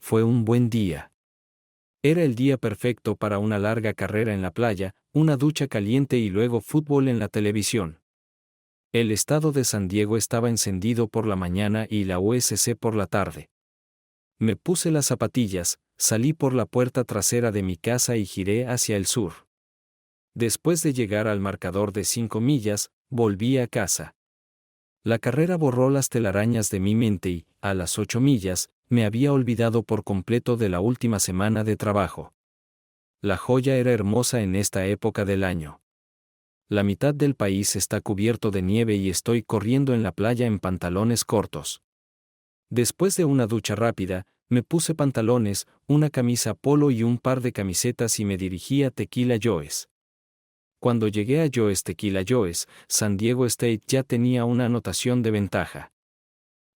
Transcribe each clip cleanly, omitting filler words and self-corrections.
Fue un buen día. Era el día perfecto para una larga carrera en la playa, una ducha caliente y luego fútbol en la televisión. El estado de San Diego estaba encendido por la mañana y la USC por la tarde. Me puse las zapatillas, salí por la puerta trasera de mi casa y giré hacia el sur. Después de llegar al marcador de 5 millas, volví a casa. La carrera borró las telarañas de mi mente y, a las 8 millas, me había olvidado por completo de la última semana de trabajo. La joya era hermosa en esta época del año. La mitad del país está cubierto de nieve y estoy corriendo en la playa en pantalones cortos. Después de una ducha rápida, me puse pantalones, una camisa polo y un par de camisetas y me dirigí a Tequila Joe's. Cuando llegué a Joe's Tequila Joe's, San Diego State ya tenía una anotación de ventaja.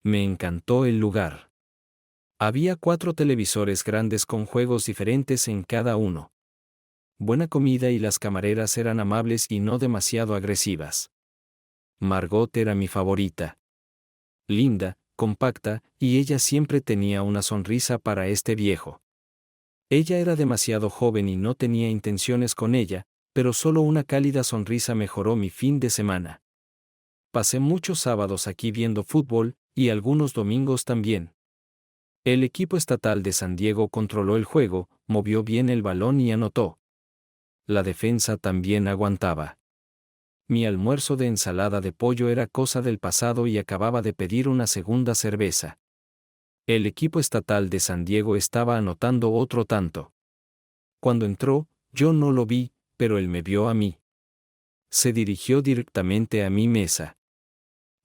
Me encantó el lugar. Había 4 televisores grandes con juegos diferentes en cada uno. Buena comida y las camareras eran amables y no demasiado agresivas. Margot era mi favorita. Linda, compacta, y ella siempre tenía una sonrisa para este viejo. Ella era demasiado joven y no tenía intenciones con ella, pero solo una cálida sonrisa mejoró mi fin de semana. Pasé muchos sábados aquí viendo fútbol, y algunos domingos también. El equipo estatal de San Diego controló el juego, movió bien el balón y anotó. La defensa también aguantaba. Mi almuerzo de ensalada de pollo era cosa del pasado y acababa de pedir una segunda cerveza. El equipo estatal de San Diego estaba anotando otro tanto. Cuando entró, yo no lo vi, pero él me vio a mí. Se dirigió directamente a mi mesa.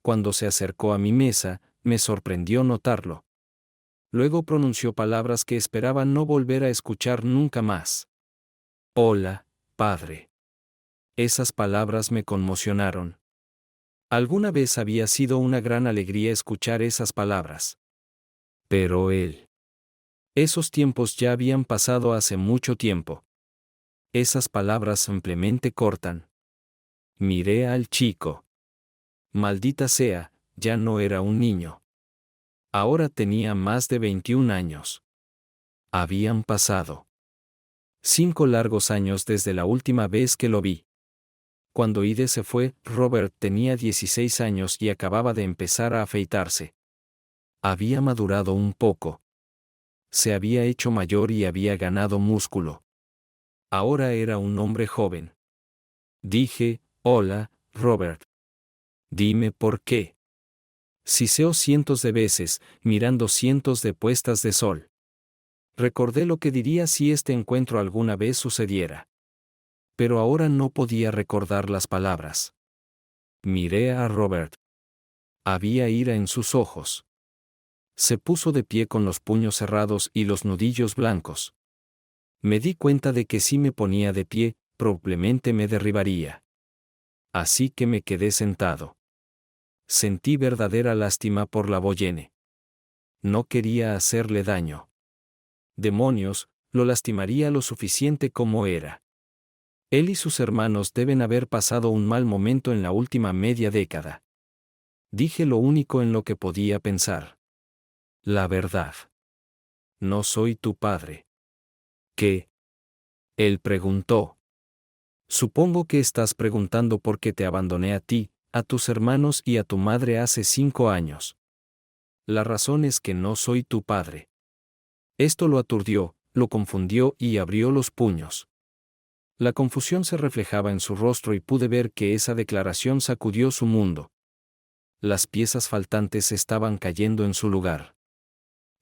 Cuando se acercó a mi mesa, me sorprendió notarlo. Luego pronunció palabras que esperaba no volver a escuchar nunca más. Hola, padre. Esas palabras me conmocionaron. Alguna vez había sido una gran alegría escuchar esas palabras. Pero él. Esos tiempos ya habían pasado hace mucho tiempo. Esas palabras simplemente cortan. Miré al chico. Maldita sea, ya no era un niño. Ahora tenía más de 21 años. Habían pasado 5 largos años desde la última vez que lo vi. Cuando Ide se fue, Robert tenía 16 años y acababa de empezar a afeitarse. Había madurado un poco. Se había hecho mayor y había ganado músculo. Ahora era un hombre joven. Dije, hola, Robert. Dime por qué. Siseó cientos de veces, mirando cientos de puestas de sol. Recordé lo que diría si este encuentro alguna vez sucediera. Pero ahora no podía recordar las palabras. Miré a Robert. Había ira en sus ojos. Se puso de pie con los puños cerrados y los nudillos blancos. Me di cuenta de que si me ponía de pie, probablemente me derribaría. Así que me quedé sentado. Sentí verdadera lástima por la Boyene. No quería hacerle daño. Demonios, lo lastimaría lo suficiente como era. Él y sus hermanos deben haber pasado un mal momento en la última media década. Dije lo único en lo que podía pensar. La verdad. No soy tu padre. ¿Qué? Él preguntó. Supongo que estás preguntando por qué te abandoné a ti, a tus hermanos y a tu madre hace 5 años. La razón es que no soy tu padre. Esto lo aturdió, lo confundió y abrió los puños. La confusión se reflejaba en su rostro y pude ver que esa declaración sacudió su mundo. Las piezas faltantes estaban cayendo en su lugar.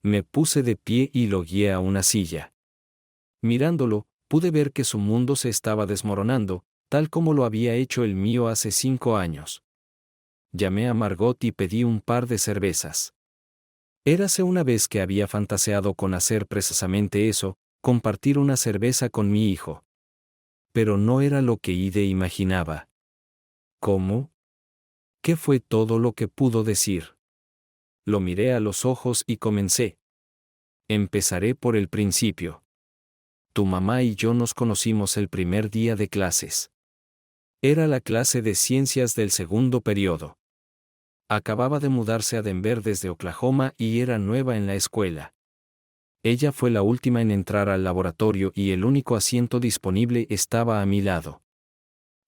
Me puse de pie y lo guié a una silla. Mirándolo, pude ver que su mundo se estaba desmoronando, tal como lo había hecho el mío hace 5 años. Llamé a Margot y pedí un par de cervezas. Érase una vez que había fantaseado con hacer precisamente eso, compartir una cerveza con mi hijo. Pero no era lo que Ide imaginaba. ¿Cómo? ¿Qué fue todo lo que pudo decir? Lo miré a los ojos y comencé. Empezaré por el principio. Tu mamá y yo nos conocimos el primer día de clases. Era la clase de ciencias del segundo periodo. Acababa de mudarse a Denver desde Oklahoma y era nueva en la escuela. Ella fue la última en entrar al laboratorio y el único asiento disponible estaba a mi lado.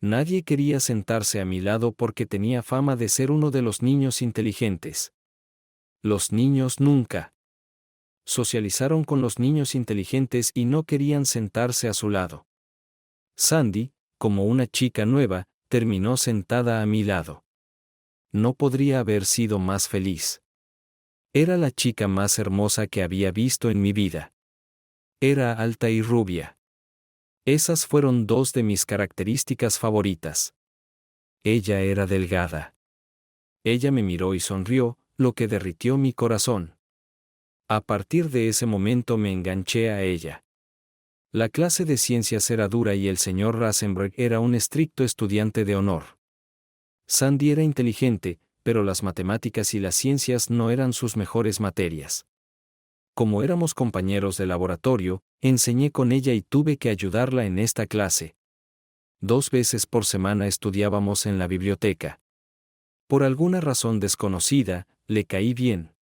Nadie quería sentarse a mi lado porque tenía fama de ser uno de los niños inteligentes. Los niños nunca socializaron con los niños inteligentes y no querían sentarse a su lado. Sandy, como una chica nueva, terminó sentada a mi lado. No podría haber sido más feliz. Era la chica más hermosa que había visto en mi vida. Era alta y rubia. Esas fueron dos de mis características favoritas. Ella era delgada. Ella me miró y sonrió, lo que derritió mi corazón. A partir de ese momento me enganché a ella. La clase de ciencias era dura y el señor Rasenberg era un estricto estudiante de honor. Sandy era inteligente, pero las matemáticas y las ciencias no eran sus mejores materias. Como éramos compañeros de laboratorio, enseñé con ella y tuve que ayudarla en esta clase. 2 veces por semana estudiábamos en la biblioteca. Por alguna razón desconocida, le caí bien.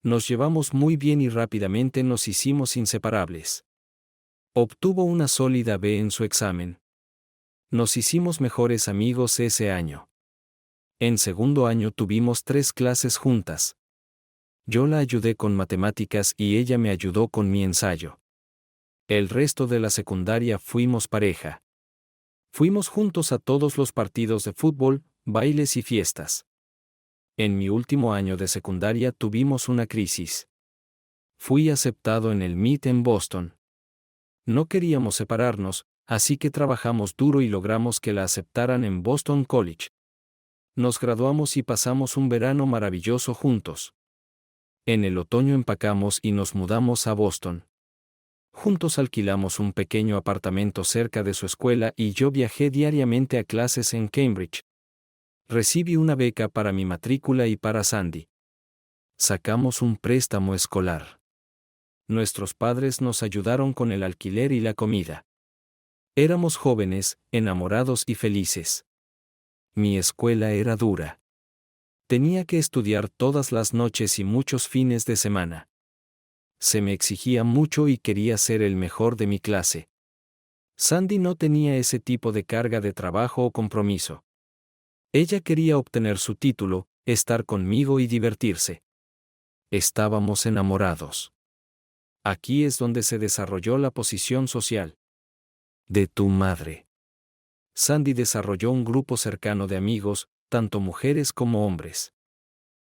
Nos llevamos muy bien y rápidamente nos hicimos inseparables. Obtuvo una sólida B en su examen. Nos hicimos mejores amigos ese año. En segundo año tuvimos 3 clases juntas. Yo la ayudé con matemáticas y ella me ayudó con mi ensayo. El resto de la secundaria fuimos pareja. Fuimos juntos a todos los partidos de fútbol, bailes y fiestas. En mi último año de secundaria tuvimos una crisis. Fui aceptado en el MIT en Boston. No queríamos separarnos, así que trabajamos duro y logramos que la aceptaran en Boston College. Nos graduamos y pasamos un verano maravilloso juntos. En el otoño empacamos y nos mudamos a Boston. Juntos alquilamos un pequeño apartamento cerca de su escuela y yo viajé diariamente a clases en Cambridge. Recibí una beca para mi matrícula y para Sandy. Sacamos un préstamo escolar. Nuestros padres nos ayudaron con el alquiler y la comida. Éramos jóvenes, enamorados y felices. Mi escuela era dura. Tenía que estudiar todas las noches y muchos fines de semana. Se me exigía mucho y quería ser el mejor de mi clase. Sandy no tenía ese tipo de carga de trabajo o compromiso. Ella quería obtener su título, estar conmigo y divertirse. Estábamos enamorados. Aquí es donde se desarrolló la posición social de tu madre. Sandy desarrolló un grupo cercano de amigos, tanto mujeres como hombres.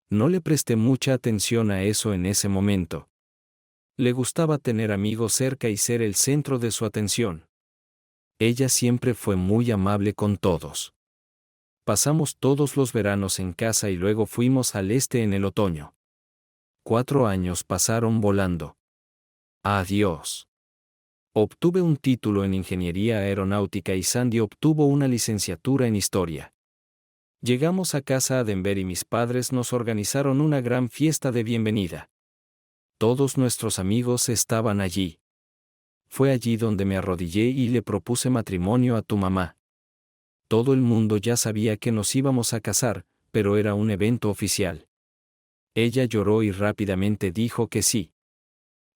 No le presté mucha atención a eso en ese momento. Le gustaba tener amigos cerca y ser el centro de su atención. Ella siempre fue muy amable con todos. Pasamos todos los veranos en casa y luego fuimos al este en el otoño. 4 años pasaron volando. Adiós. Obtuve un título en ingeniería aeronáutica y Sandy obtuvo una licenciatura en historia. Llegamos a casa a Denver y mis padres nos organizaron una gran fiesta de bienvenida. Todos nuestros amigos estaban allí. Fue allí donde me arrodillé y le propuse matrimonio a tu mamá. Todo el mundo ya sabía que nos íbamos a casar, pero era un evento oficial. Ella lloró y rápidamente dijo que sí.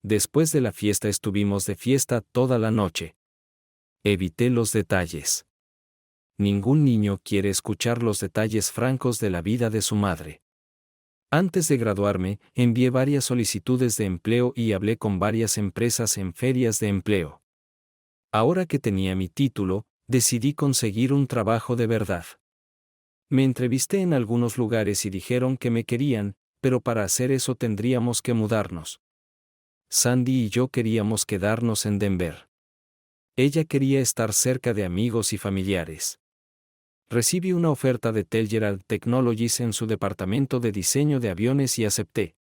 Después de la fiesta estuvimos de fiesta toda la noche. Evité los detalles. Ningún niño quiere escuchar los detalles francos de la vida de su madre. Antes de graduarme, envié varias solicitudes de empleo y hablé con varias empresas en ferias de empleo. Ahora que tenía mi título, decidí conseguir un trabajo de verdad. Me entrevisté en algunos lugares y dijeron que me querían, pero para hacer eso tendríamos que mudarnos. Sandy y yo queríamos quedarnos en Denver. Ella quería estar cerca de amigos y familiares. Recibí una oferta de Telgerald Technologies en su departamento de diseño de aviones y acepté.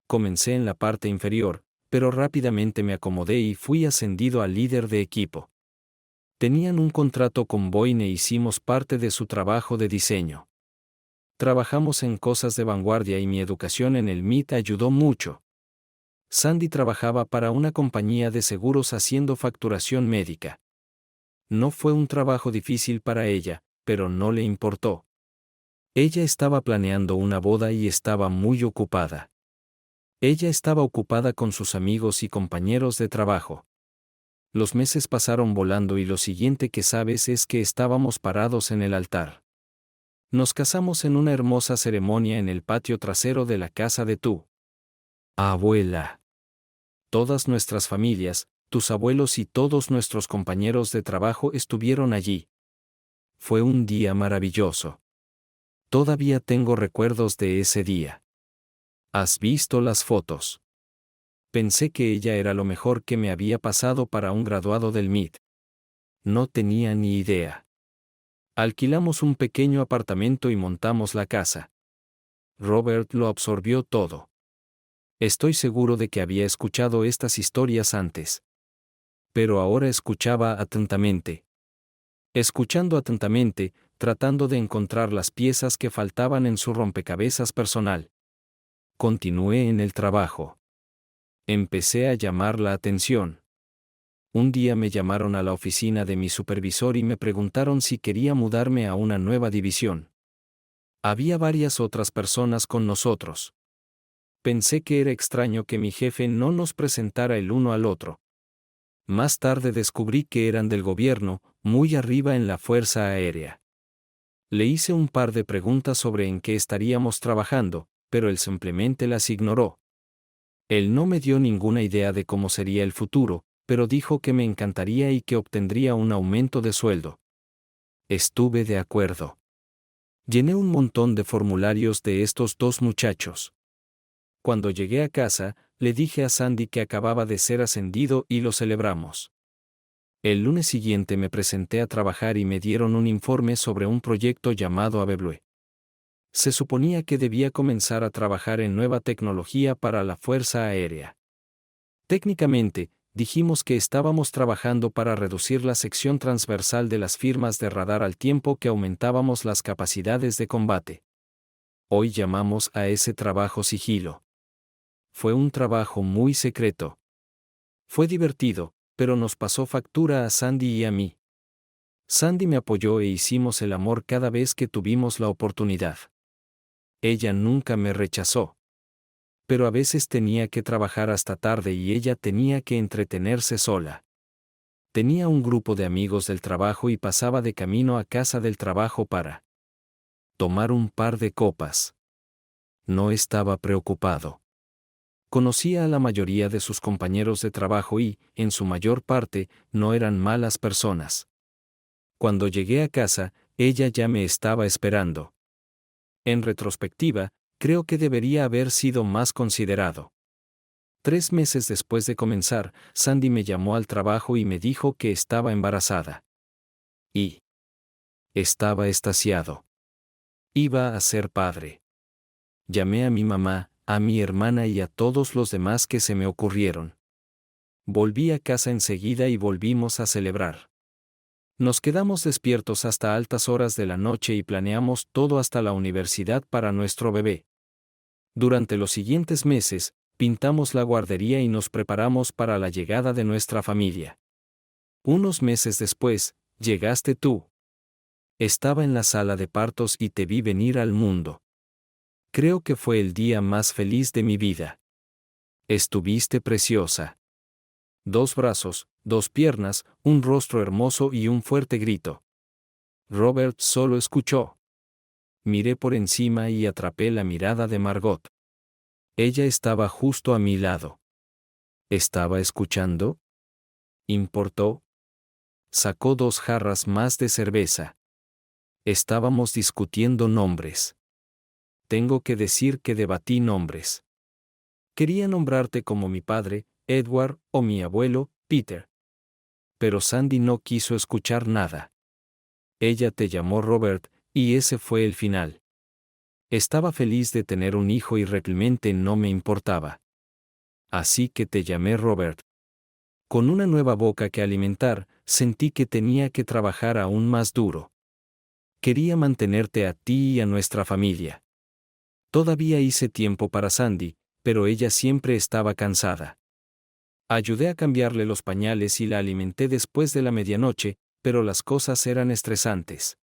Comencé en la parte inferior, pero rápidamente me acomodé y fui ascendido a líder de equipo. Tenían un contrato con Boeing e hicimos parte de su trabajo de diseño. Trabajamos en cosas de vanguardia y mi educación en el MIT ayudó mucho. Sandy trabajaba para una compañía de seguros haciendo facturación médica. No fue un trabajo difícil para ella, pero no le importó. Ella estaba planeando una boda y estaba muy ocupada. Ella estaba ocupada con sus amigos y compañeros de trabajo. Los meses pasaron volando y lo siguiente que sabes es que estábamos parados en el altar. Nos casamos en una hermosa ceremonia en el patio trasero de la casa de tu abuela. Todas nuestras familias, tus abuelos y todos nuestros compañeros de trabajo estuvieron allí. Fue un día maravilloso. Todavía tengo recuerdos de ese día. ¿Has visto las fotos? Pensé que ella era lo mejor que me había pasado para un graduado del MIT. No tenía ni idea. Alquilamos un pequeño apartamento y montamos la casa. Robert lo absorbió todo. Estoy seguro de que había escuchado estas historias antes. Pero ahora escuchaba atentamente. Escuchando atentamente, tratando de encontrar las piezas que faltaban en su rompecabezas personal. Continué en el trabajo. Empecé a llamar la atención. Un día me llamaron a la oficina de mi supervisor y me preguntaron si quería mudarme a una nueva división. Había varias otras personas con nosotros. Pensé que era extraño que mi jefe no nos presentara el uno al otro. Más tarde descubrí que eran del gobierno, muy arriba en la Fuerza Aérea. Le hice un par de preguntas sobre en qué estaríamos trabajando, pero él simplemente las ignoró. Él no me dio ninguna idea de cómo sería el futuro, pero dijo que me encantaría y que obtendría un aumento de sueldo. Estuve de acuerdo. Llené un montón de formularios de estos dos muchachos. Cuando llegué a casa, le dije a Sandy que acababa de ser ascendido y lo celebramos. El lunes siguiente me presenté a trabajar y me dieron un informe sobre un proyecto llamado Aveblue. Se suponía que debía comenzar a trabajar en nueva tecnología para la Fuerza Aérea. Técnicamente, dijimos que estábamos trabajando para reducir la sección transversal de las firmas de radar al tiempo que aumentábamos las capacidades de combate. Hoy llamamos a ese trabajo sigilo. Fue un trabajo muy secreto. Fue divertido, pero nos pasó factura a Sandy y a mí. Sandy me apoyó e hicimos el amor cada vez que tuvimos la oportunidad. Ella nunca me rechazó. Pero a veces tenía que trabajar hasta tarde y ella tenía que entretenerse sola. Tenía un grupo de amigos del trabajo y pasaba de camino a casa del trabajo para tomar un par de copas. No estaba preocupado. Conocía a la mayoría de sus compañeros de trabajo y, en su mayor parte, no eran malas personas. Cuando llegué a casa, ella ya me estaba esperando. En retrospectiva, creo que debería haber sido más considerado. 3 meses después de comenzar, Sandy me llamó al trabajo y me dijo que estaba embarazada. Y estaba extasiado. Iba a ser padre. Llamé a mi mamá, a mi hermana y a todos los demás que se me ocurrieron. Volví a casa enseguida y volvimos a celebrar. Nos quedamos despiertos hasta altas horas de la noche y planeamos todo hasta la universidad para nuestro bebé. Durante los siguientes meses, pintamos la guardería y nos preparamos para la llegada de nuestra familia. Unos meses después, llegaste tú. Estaba en la sala de partos y te vi venir al mundo. Creo que fue el día más feliz de mi vida. Estuviste preciosa. 2 brazos, 2 piernas, un rostro hermoso y un fuerte grito. Robert solo escuchó. Miré por encima y atrapé la mirada de Margot. Ella estaba justo a mi lado. ¿Estaba escuchando? ¿Importó? Sacó 2 jarras más de cerveza. Estábamos discutiendo nombres. Tengo que decir que debatí nombres. Quería nombrarte como mi padre, Edward, o mi abuelo, Peter. Pero Sandy no quiso escuchar nada. Ella te llamó Robert, y ese fue el final. Estaba feliz de tener un hijo y realmente no me importaba. Así que te llamé Robert. Con una nueva boca que alimentar, sentí que tenía que trabajar aún más duro. Quería mantenerte a ti y a nuestra familia. Todavía hice tiempo para Sandy, pero ella siempre estaba cansada. Ayudé a cambiarle los pañales y la alimenté después de la medianoche, pero las cosas eran estresantes.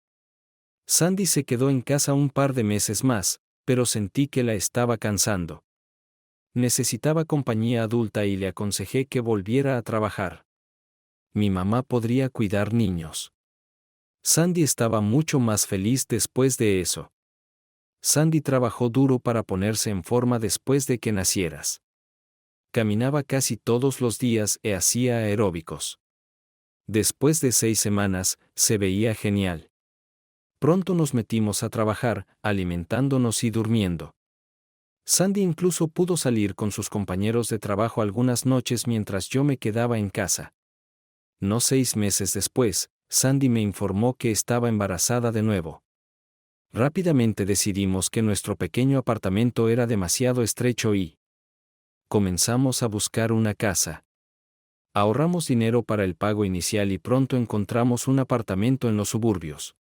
Sandy se quedó en casa un par de meses más, pero sentí que la estaba cansando. Necesitaba compañía adulta y le aconsejé que volviera a trabajar. Mi mamá podría cuidar niños. Sandy estaba mucho más feliz después de eso. Sandy trabajó duro para ponerse en forma después de que nacieras. Caminaba casi todos los días e hacía aeróbicos. Después de 6 semanas, se veía genial. Pronto nos metimos a trabajar, alimentándonos y durmiendo. Sandy incluso pudo salir con sus compañeros de trabajo algunas noches mientras yo me quedaba en casa. No 6 meses después, Sandy me informó que estaba embarazada de nuevo. Rápidamente decidimos que nuestro pequeño apartamento era demasiado estrecho y comenzamos a buscar una casa. Ahorramos dinero para el pago inicial y pronto encontramos un apartamento en los suburbios.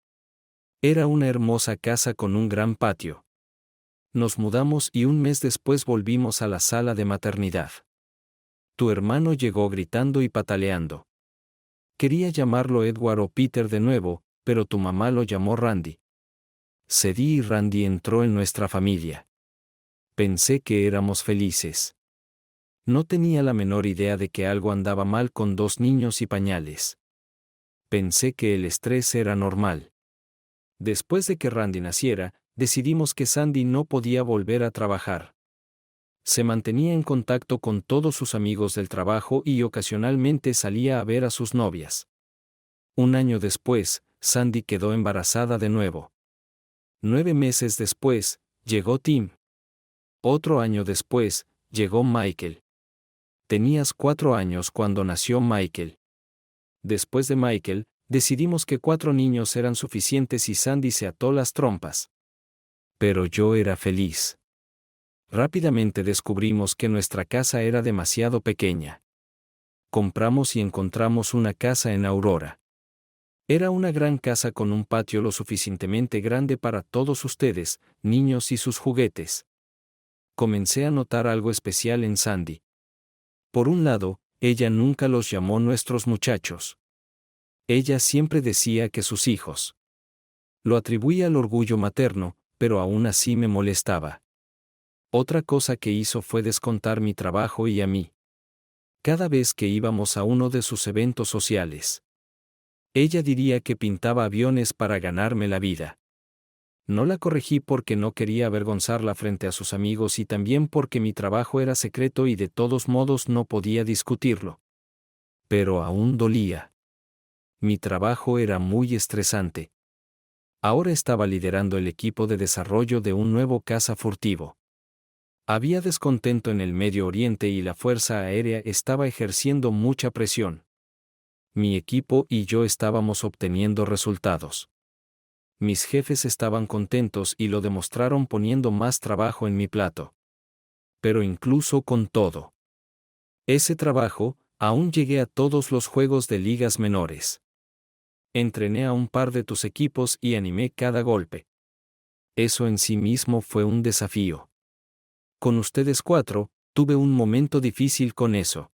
Era una hermosa casa con un gran patio. Nos mudamos y un mes después volvimos a la sala de maternidad. Tu hermano llegó gritando y pataleando. Quería llamarlo Edward o Peter de nuevo, pero tu mamá lo llamó Randy. Cedí y Randy entró en nuestra familia. Pensé que éramos felices. No tenía la menor idea de que algo andaba mal con 2 niños y pañales. Pensé que el estrés era normal. Después de que Randy naciera, decidimos que Sandy no podía volver a trabajar. Se mantenía en contacto con todos sus amigos del trabajo y ocasionalmente salía a ver a sus novias. Un año después, Sandy quedó embarazada de nuevo. 9 meses después, llegó Tim. Otro año después, llegó Michael. Tenías 4 años cuando nació Michael. Después de Michael, decidimos que 4 niños eran suficientes y Sandy se ató las trompas. Pero yo era feliz. Rápidamente descubrimos que nuestra casa era demasiado pequeña. Compramos y encontramos una casa en Aurora. Era una gran casa con un patio lo suficientemente grande para todos ustedes, niños y sus juguetes. Comencé a notar algo especial en Sandy. Por un lado, ella nunca los llamó nuestros muchachos. Ella siempre decía que sus hijos. Lo atribuía al orgullo materno, pero aún así me molestaba. Otra cosa que hizo fue descontar mi trabajo y a mí. Cada vez que íbamos a uno de sus eventos sociales, ella diría que pintaba aviones para ganarme la vida. No la corregí porque no quería avergonzarla frente a sus amigos y también porque mi trabajo era secreto y de todos modos no podía discutirlo. Pero aún dolía. Mi trabajo era muy estresante. Ahora estaba liderando el equipo de desarrollo de un nuevo caza furtivo. Había descontento en el Medio Oriente y la Fuerza Aérea estaba ejerciendo mucha presión. Mi equipo y yo estábamos obteniendo resultados. Mis jefes estaban contentos y lo demostraron poniendo más trabajo en mi plato. Pero incluso con todo ese trabajo, aún llegué a todos los juegos de ligas menores. Entrené a un par de tus equipos y animé cada golpe. Eso en sí mismo fue un desafío. Con ustedes 4, tuve un momento difícil con eso.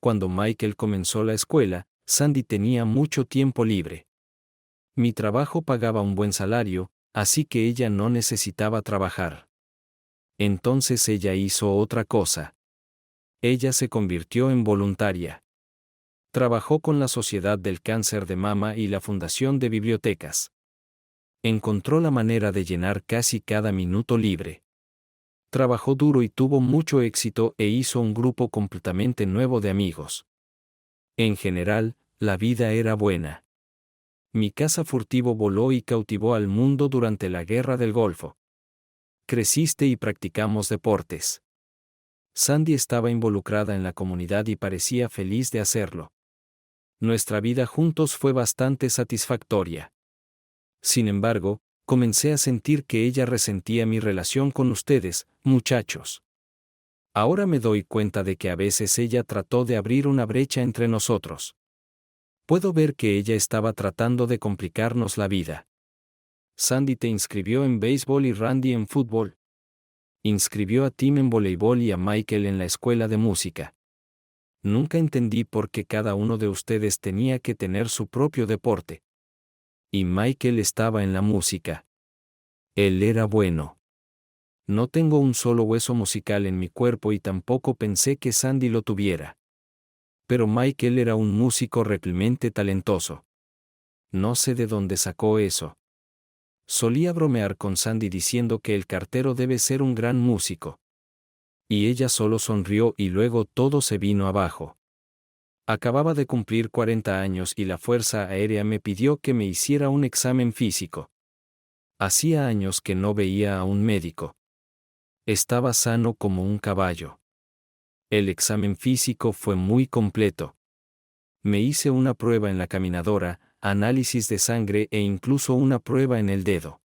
Cuando Michael comenzó la escuela, Sandy tenía mucho tiempo libre. Mi trabajo pagaba un buen salario, así que ella no necesitaba trabajar. Entonces ella hizo otra cosa. Ella se convirtió en voluntaria. Trabajó con la Sociedad del Cáncer de Mama y la Fundación de Bibliotecas. Encontró la manera de llenar casi cada minuto libre. Trabajó duro y tuvo mucho éxito e hizo un grupo completamente nuevo de amigos. En general, la vida era buena. Mi caza furtivo voló y cautivó al mundo durante la Guerra del Golfo. Creciste y practicamos deportes. Sandy estaba involucrada en la comunidad y parecía feliz de hacerlo. Nuestra vida juntos fue bastante satisfactoria. Sin embargo, comencé a sentir que ella resentía mi relación con ustedes, muchachos. Ahora me doy cuenta de que a veces ella trató de abrir una brecha entre nosotros. Puedo ver que ella estaba tratando de complicarnos la vida. Sandy te inscribió en béisbol y Randy en fútbol. Inscribió a Tim en voleibol y a Michael en la escuela de música. Nunca entendí por qué cada uno de ustedes tenía que tener su propio deporte. Y Michael estaba en la música. Él era bueno. No tengo un solo hueso musical en mi cuerpo y tampoco pensé que Sandy lo tuviera. Pero Michael era un músico realmente talentoso. No sé de dónde sacó eso. Solía bromear con Sandy diciendo que el cartero debe ser un gran músico. Y ella solo sonrió y luego todo se vino abajo. Acababa de cumplir 40 años y la Fuerza Aérea me pidió que me hiciera un examen físico. Hacía años que no veía a un médico. Estaba sano como un caballo. El examen físico fue muy completo. Me hice una prueba en la caminadora, análisis de sangre e incluso una prueba en el dedo.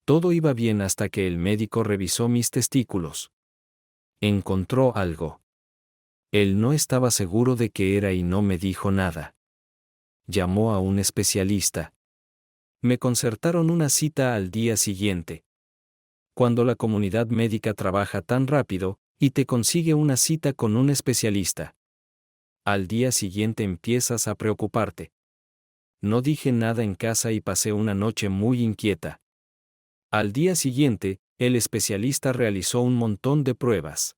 Todo iba bien hasta que el médico revisó mis testículos. Encontró algo. Él no estaba seguro de qué era y no me dijo nada. Llamó a un especialista. Me concertaron una cita al día siguiente. Cuando la comunidad médica trabaja tan rápido, y te consigue una cita con un especialista. Al día siguiente empiezas a preocuparte. No dije nada en casa y pasé una noche muy inquieta. Al día siguiente, el especialista realizó un montón de pruebas.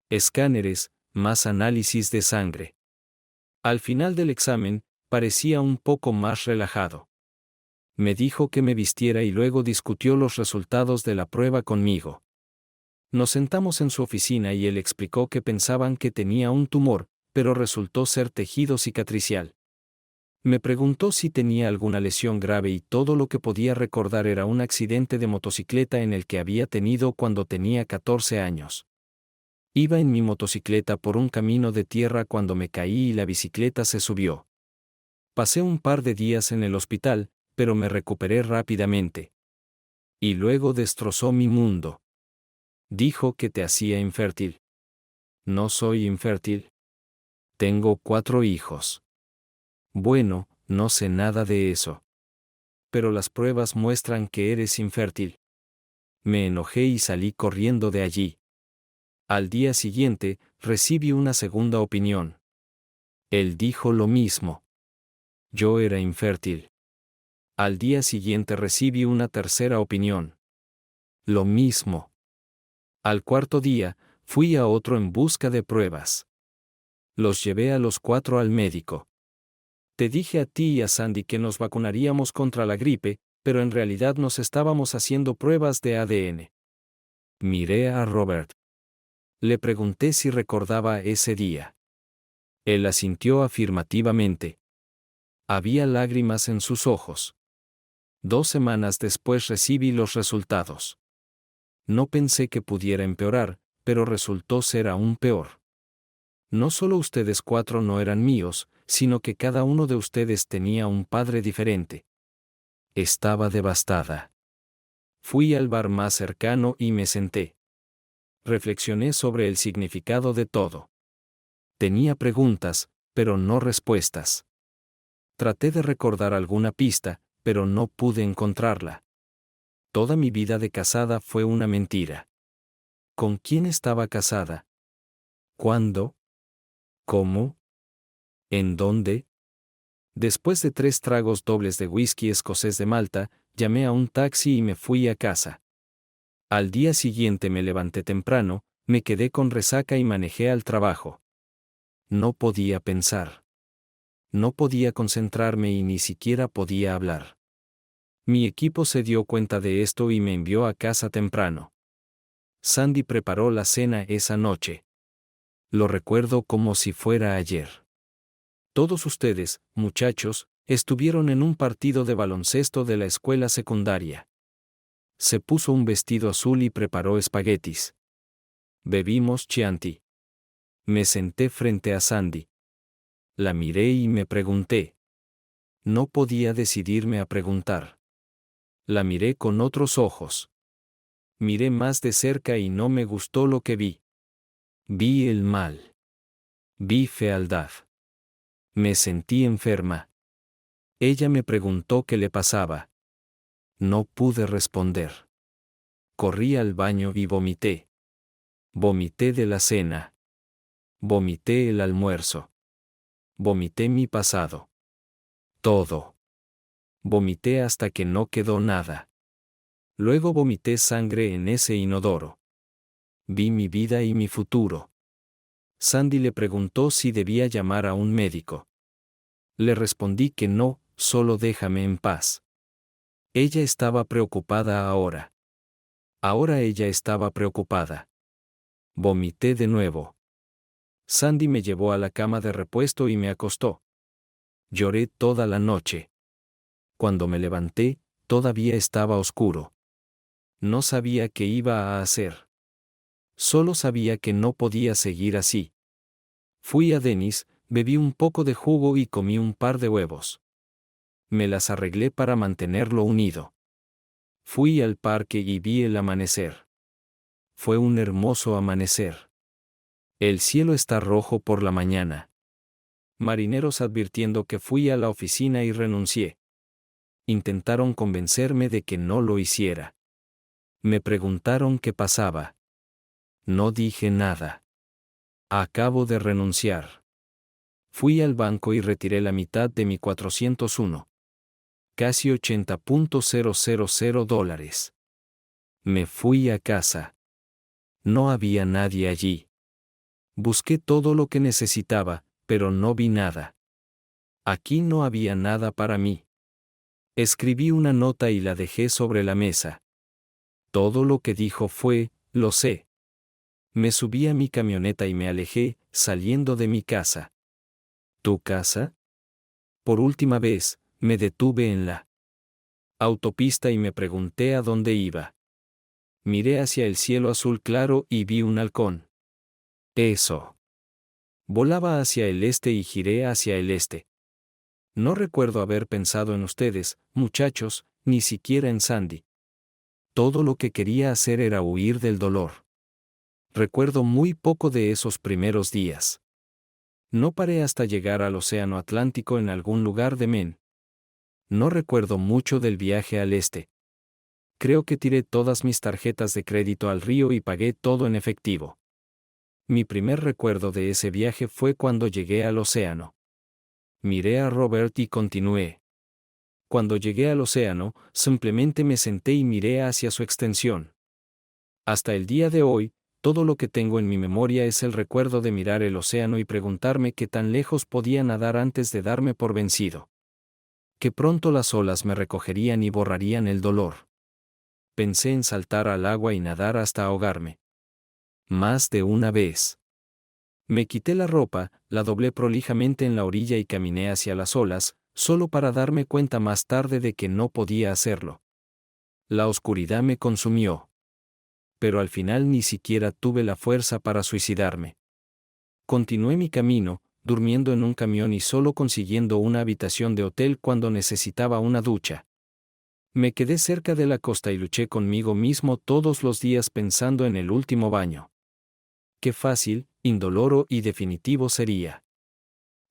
Escáneres, más análisis de sangre. Al final del examen, parecía un poco más relajado. Me dijo que me vistiera y luego discutió los resultados de la prueba conmigo. Nos sentamos en su oficina y él explicó que pensaban que tenía un tumor, pero resultó ser tejido cicatricial. Me preguntó si tenía alguna lesión grave y todo lo que podía recordar era un accidente de motocicleta en el que había tenido cuando tenía 14 años. Iba en mi motocicleta por un camino de tierra cuando me caí y la bicicleta se subió. Pasé un par de días en el hospital, pero me recuperé rápidamente. Y luego destrozó mi mundo. Dijo que te hacía infértil. No soy infértil. Tengo 4 hijos. Bueno, no sé nada de eso. Pero las pruebas muestran que eres infértil. Me enojé y salí corriendo de allí. Al día siguiente, recibí una segunda opinión. Él dijo lo mismo. Yo era infértil. Al día siguiente recibí una tercera opinión. Lo mismo. Al cuarto día, fui a otro en busca de pruebas. Los llevé a los 4 al médico. Te dije a ti y a Sandy que nos vacunaríamos contra la gripe, pero en realidad nos estábamos haciendo pruebas de ADN. Miré a Robert. Le pregunté si recordaba ese día. Él asintió afirmativamente. Había lágrimas en sus ojos. 2 semanas después recibí los resultados. No pensé que pudiera empeorar, pero resultó ser aún peor. No solo ustedes 4 no eran míos, sino que cada uno de ustedes tenía un padre diferente. Estaba devastada. Fui al bar más cercano y me senté. Reflexioné sobre el significado de todo. Tenía preguntas, pero no respuestas. Traté de recordar alguna pista, pero no pude encontrarla. Toda mi vida de casada fue una mentira. ¿Con quién estaba casada? ¿Cuándo? ¿Cómo? ¿En dónde? Después de 3 tragos dobles de whisky escocés de Malta, llamé a un taxi y me fui a casa. Al día siguiente me levanté temprano, me quedé con resaca y manejé al trabajo. No podía pensar. No podía concentrarme y ni siquiera podía hablar. Mi equipo se dio cuenta de esto y me envió a casa temprano. Sandy preparó la cena esa noche. Lo recuerdo como si fuera ayer. Todos ustedes, muchachos, estuvieron en un partido de baloncesto de la escuela secundaria. Se puso un vestido azul y preparó espaguetis. Bebimos Chianti. Me senté frente a Sandy. La miré y me pregunté. No podía decidirme a preguntar. La miré con otros ojos. Miré más de cerca y no me gustó lo que vi. Vi el mal. Vi fealdad. Me sentí enferma. Ella me preguntó qué le pasaba. No pude responder. Corrí al baño y vomité. Vomité de la cena. Vomité el almuerzo. Vomité mi pasado. Todo. Vomité hasta que no quedó nada. Luego vomité sangre en ese inodoro. Vi mi vida y mi futuro. Sandy le preguntó si debía llamar a un médico. Le respondí que no, solo déjame en paz. Ella estaba preocupada ahora. Ahora ella estaba preocupada. Vomité de nuevo. Sandy me llevó a la cama de repuesto y me acostó. Lloré toda la noche. Cuando me levanté, todavía estaba oscuro. No sabía qué iba a hacer. Solo sabía que no podía seguir así. Fui a Denny's, bebí un poco de jugo y comí un par de huevos. Me las arreglé para mantenerlo unido. Fui al parque y vi el amanecer. Fue un hermoso amanecer. El cielo está rojo por la mañana. Marineros advirtiendo que fui a la oficina y renuncié. Intentaron convencerme de que no lo hiciera. Me preguntaron qué pasaba. No dije nada. Acabo de renunciar. Fui al banco y retiré la mitad de mi 401. Casi $80,000. Me fui a casa. No había nadie allí. Busqué todo lo que necesitaba, pero no vi nada. Aquí no había nada para mí. Escribí una nota y la dejé sobre la mesa. Todo lo que dijo fue, lo sé. Me subí a mi camioneta y me alejé, saliendo de mi casa. ¿Tu casa? Por última vez, me detuve en la autopista y me pregunté a dónde iba. Miré hacia el cielo azul claro y vi un halcón. Eso. Volaba hacia el este y giré hacia el este. No recuerdo haber pensado en ustedes, muchachos, ni siquiera en Sandy. Todo lo que quería hacer era huir del dolor. Recuerdo muy poco de esos primeros días. No paré hasta llegar al Océano Atlántico en algún lugar de Maine. No recuerdo mucho del viaje al este. Creo que tiré todas mis tarjetas de crédito al río y pagué todo en efectivo. Mi primer recuerdo de ese viaje fue cuando llegué al océano. Miré a Robert y continué. Cuando llegué al océano, simplemente me senté y miré hacia su extensión. Hasta el día de hoy, todo lo que tengo en mi memoria es el recuerdo de mirar el océano y preguntarme qué tan lejos podía nadar antes de darme por vencido. Que pronto las olas me recogerían y borrarían el dolor. Pensé en saltar al agua y nadar hasta ahogarme. Más de una vez. Me quité la ropa, la doblé prolijamente en la orilla y caminé hacia las olas, solo para darme cuenta más tarde de que no podía hacerlo. La oscuridad me consumió. Pero al final ni siquiera tuve la fuerza para suicidarme. Continué mi camino, durmiendo en un camión y solo consiguiendo una habitación de hotel cuando necesitaba una ducha. Me quedé cerca de la costa y luché conmigo mismo todos los días pensando en el último baño. Qué fácil, indoloro y definitivo sería.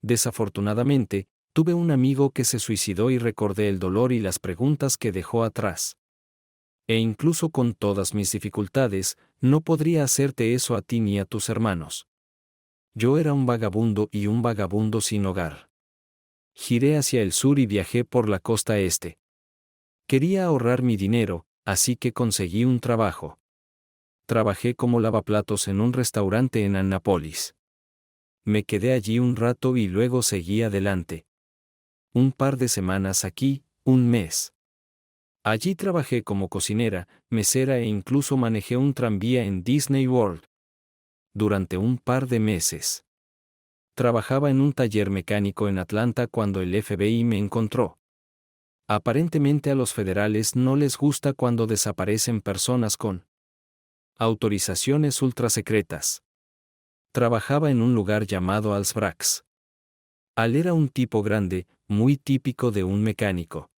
Desafortunadamente, tuve un amigo que se suicidó y recordé el dolor y las preguntas que dejó atrás. E incluso con todas mis dificultades, no podría hacerte eso a ti ni a tus hermanos. Yo era un vagabundo y un vagabundo sin hogar. Giré hacia el sur y viajé por la costa este. Quería ahorrar mi dinero, así que conseguí un trabajo. Trabajé como lavaplatos en un restaurante en Annapolis. Me quedé allí un rato y luego seguí adelante. Un par de semanas aquí, un mes. Allí trabajé como cocinera, mesera e incluso manejé un tranvía en Disney World. Durante un par de meses. Trabajaba en un taller mecánico en Atlanta cuando el FBI me encontró. Aparentemente a los federales no les gusta cuando desaparecen personas con autorizaciones ultrasecretas. Trabajaba en un lugar llamado Alsbrax. Al era un tipo grande, muy típico de un mecánico.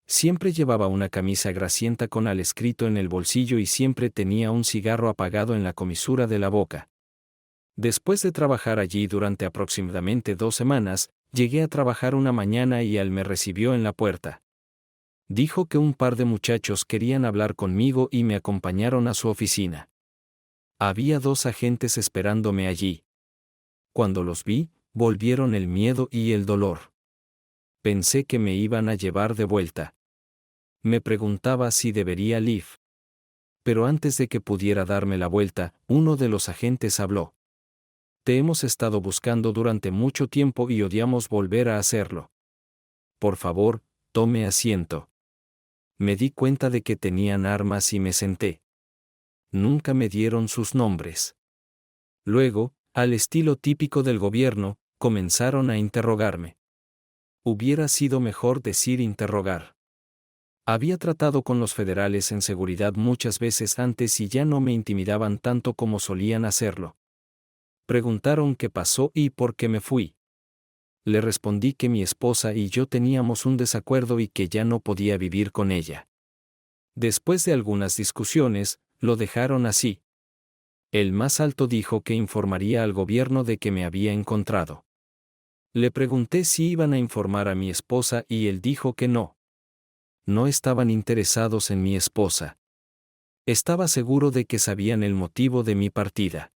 Siempre llevaba una camisa grasienta con Al escrito en el bolsillo y siempre tenía un cigarro apagado en la comisura de la boca. Después de trabajar allí durante aproximadamente 2 semanas, llegué a trabajar una mañana y Al me recibió en la puerta. Dijo que un par de muchachos querían hablar conmigo y me acompañaron a su oficina. Había 2 agentes esperándome allí. Cuando los vi, volvieron el miedo y el dolor. Pensé que me iban a llevar de vuelta. Me preguntaba si debería Liv. Pero antes de que pudiera darme la vuelta, uno de los agentes habló. Te hemos estado buscando durante mucho tiempo y odiamos volver a hacerlo. Por favor, tome asiento. Me di cuenta de que tenían armas y me senté. Nunca me dieron sus nombres. Luego, al estilo típico del gobierno, comenzaron a interrogarme. Hubiera sido mejor decir interrogar. Había tratado con los federales en seguridad muchas veces antes y ya no me intimidaban tanto como solían hacerlo. Preguntaron qué pasó y por qué me fui. Le respondí que mi esposa y yo teníamos un desacuerdo y que ya no podía vivir con ella. Después de algunas discusiones, lo dejaron así. El más alto dijo que informaría al gobierno de que me había encontrado. Le pregunté si iban a informar a mi esposa y él dijo que no. No estaban interesados en mi esposa. Estaba seguro de que sabían el motivo de mi partida.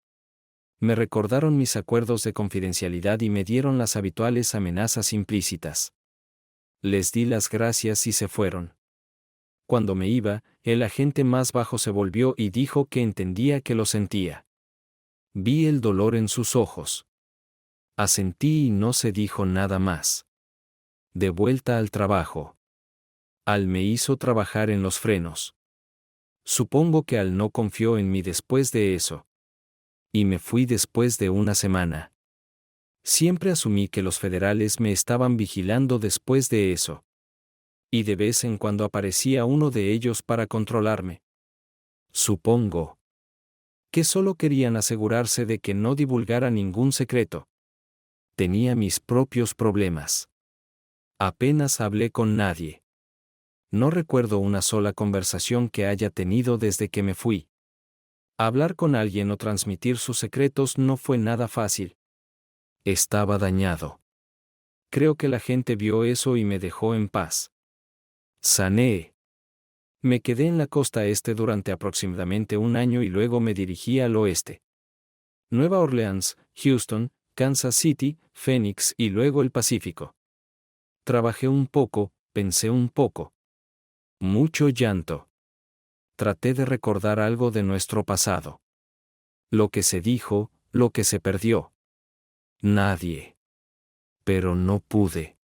Me recordaron mis acuerdos de confidencialidad y me dieron las habituales amenazas implícitas. Les di las gracias y se fueron. Cuando me iba, el agente más bajo se volvió y dijo que entendía que lo sentía. Vi el dolor en sus ojos. Asentí y no se dijo nada más. De vuelta al trabajo. Al me hizo trabajar en los frenos. Supongo que Al no confió en mí después de eso. Y me fui después de una semana. Siempre asumí que los federales me estaban vigilando después de eso. Y de vez en cuando aparecía uno de ellos para controlarme. Supongo que solo querían asegurarse de que no divulgara ningún secreto. Tenía mis propios problemas. Apenas hablé con nadie. No recuerdo una sola conversación que haya tenido desde que me fui. Hablar con alguien o transmitir sus secretos no fue nada fácil. Estaba dañado. Creo que la gente vio eso y me dejó en paz. Sané. Me quedé en la costa este durante aproximadamente un año y luego me dirigí al oeste. Nueva Orleans, Houston, Kansas City, Phoenix y luego el Pacífico. Trabajé un poco, pensé un poco. Mucho llanto. Traté de recordar algo de nuestro pasado. Lo que se dijo, lo que se perdió. Nadie. Pero no pude.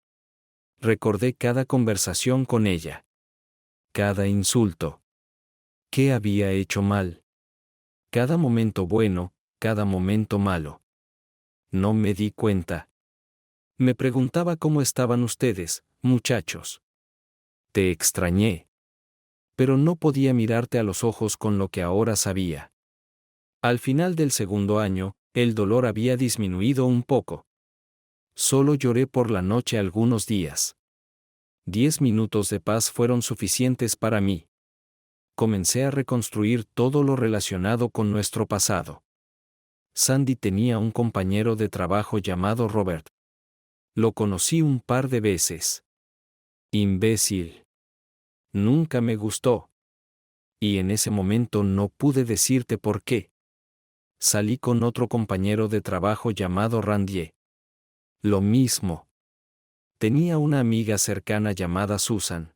Recordé cada conversación con ella. Cada insulto. ¿Qué había hecho mal? Cada momento bueno, cada momento malo. No me di cuenta. Me preguntaba cómo estaban ustedes, muchachos. Te extrañé. Pero no podía mirarte a los ojos con lo que ahora sabía. Al final del segundo año, el dolor había disminuido un poco. Solo lloré por la noche algunos días. 10 minutos de paz fueron suficientes para mí. Comencé a reconstruir todo lo relacionado con nuestro pasado. Sandy tenía un compañero de trabajo llamado Robert. Lo conocí un par de veces. Imbécil. Nunca me gustó. Y en ese momento no pude decirte por qué. Salí con otro compañero de trabajo llamado Randy. Lo mismo. Tenía una amiga cercana llamada Susan.